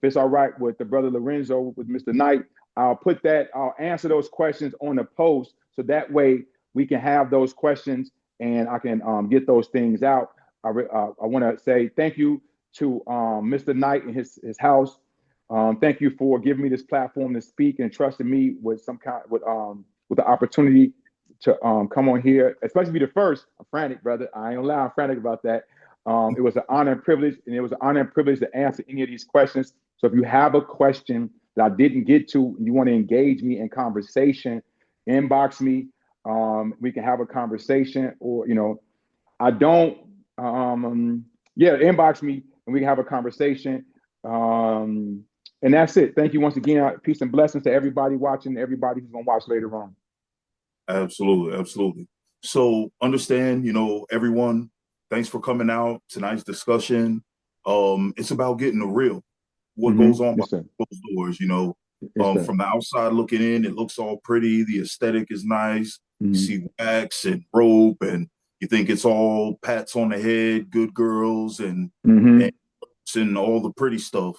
it's all right with the brother Lorenzo, with Mr. Knight, I'll answer those questions on the post. So that way we can have those questions and I can get those things out. I want to say thank you to Mr. Knight and his house. Thank you for giving me this platform to speak and trusting me with the opportunity to come on here, especially be the first. I'm frantic, brother. I ain't gonna lie, I'm frantic about that. It was an honor and privilege, and it was an honor and privilege to answer any of these questions. So if you have a question that I didn't get to, and you want to engage me in conversation, inbox me. We can have a conversation, or I don't. Inbox me, and we can have a conversation. And that's it. Thank you once again. Peace and blessings to everybody watching, everybody who's gonna watch later on. Absolutely, absolutely. So understand, everyone, thanks for coming out. Tonight's discussion. It's about getting the real. What goes on behind closed doors, from the outside looking in, it looks all pretty. The aesthetic is nice. You see wax and rope, and you think it's all pats on the head, good girls, and all the pretty stuff.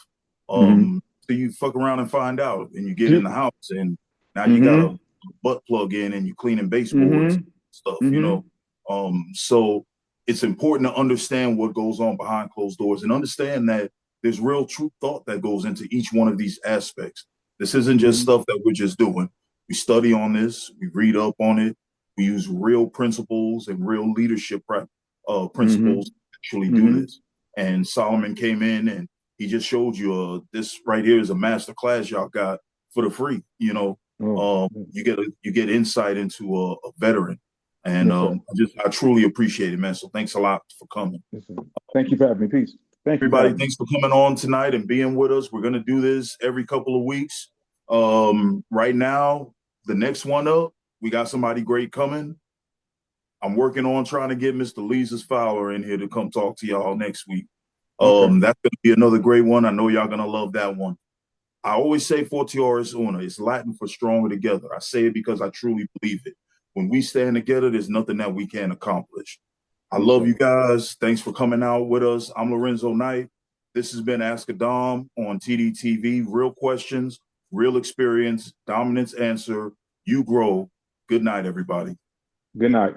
So you fuck around and find out, and you get in the house, and now you got a butt plug in, and you cleaning baseboards and stuff. So it's important to understand what goes on behind closed doors and understand that there's real true thought that goes into each one of these aspects. This isn't just stuff that we're just doing. We study on this, we read up on it, we use real principles and real leadership principles to actually do this. And Solomon came in and he just showed you this right here is a master class y'all got for the free. You get insight into a veteran, and I truly appreciate it, man. So thanks a lot for coming. Thank you for having me. Peace. Thank you, everybody. Thanks for coming on tonight and being with us. We're gonna do this every couple of weeks. Right now, the next one up, we got somebody great coming. I'm working on trying to get Mr. Lisa's Fowler in here to come talk to y'all next week. That's going to be another great one. I know y'all going to love that one. I always say Fortioris Una. It's Latin for stronger together. I say it because I truly believe it. When we stand together, there's nothing that we can't accomplish. I love you guys. Thanks for coming out with us. I'm Lorenzo Knight. This has been Ask a Dom on TDTV. Real questions, real experience, dominance answer. You grow. Good night, everybody. Good night.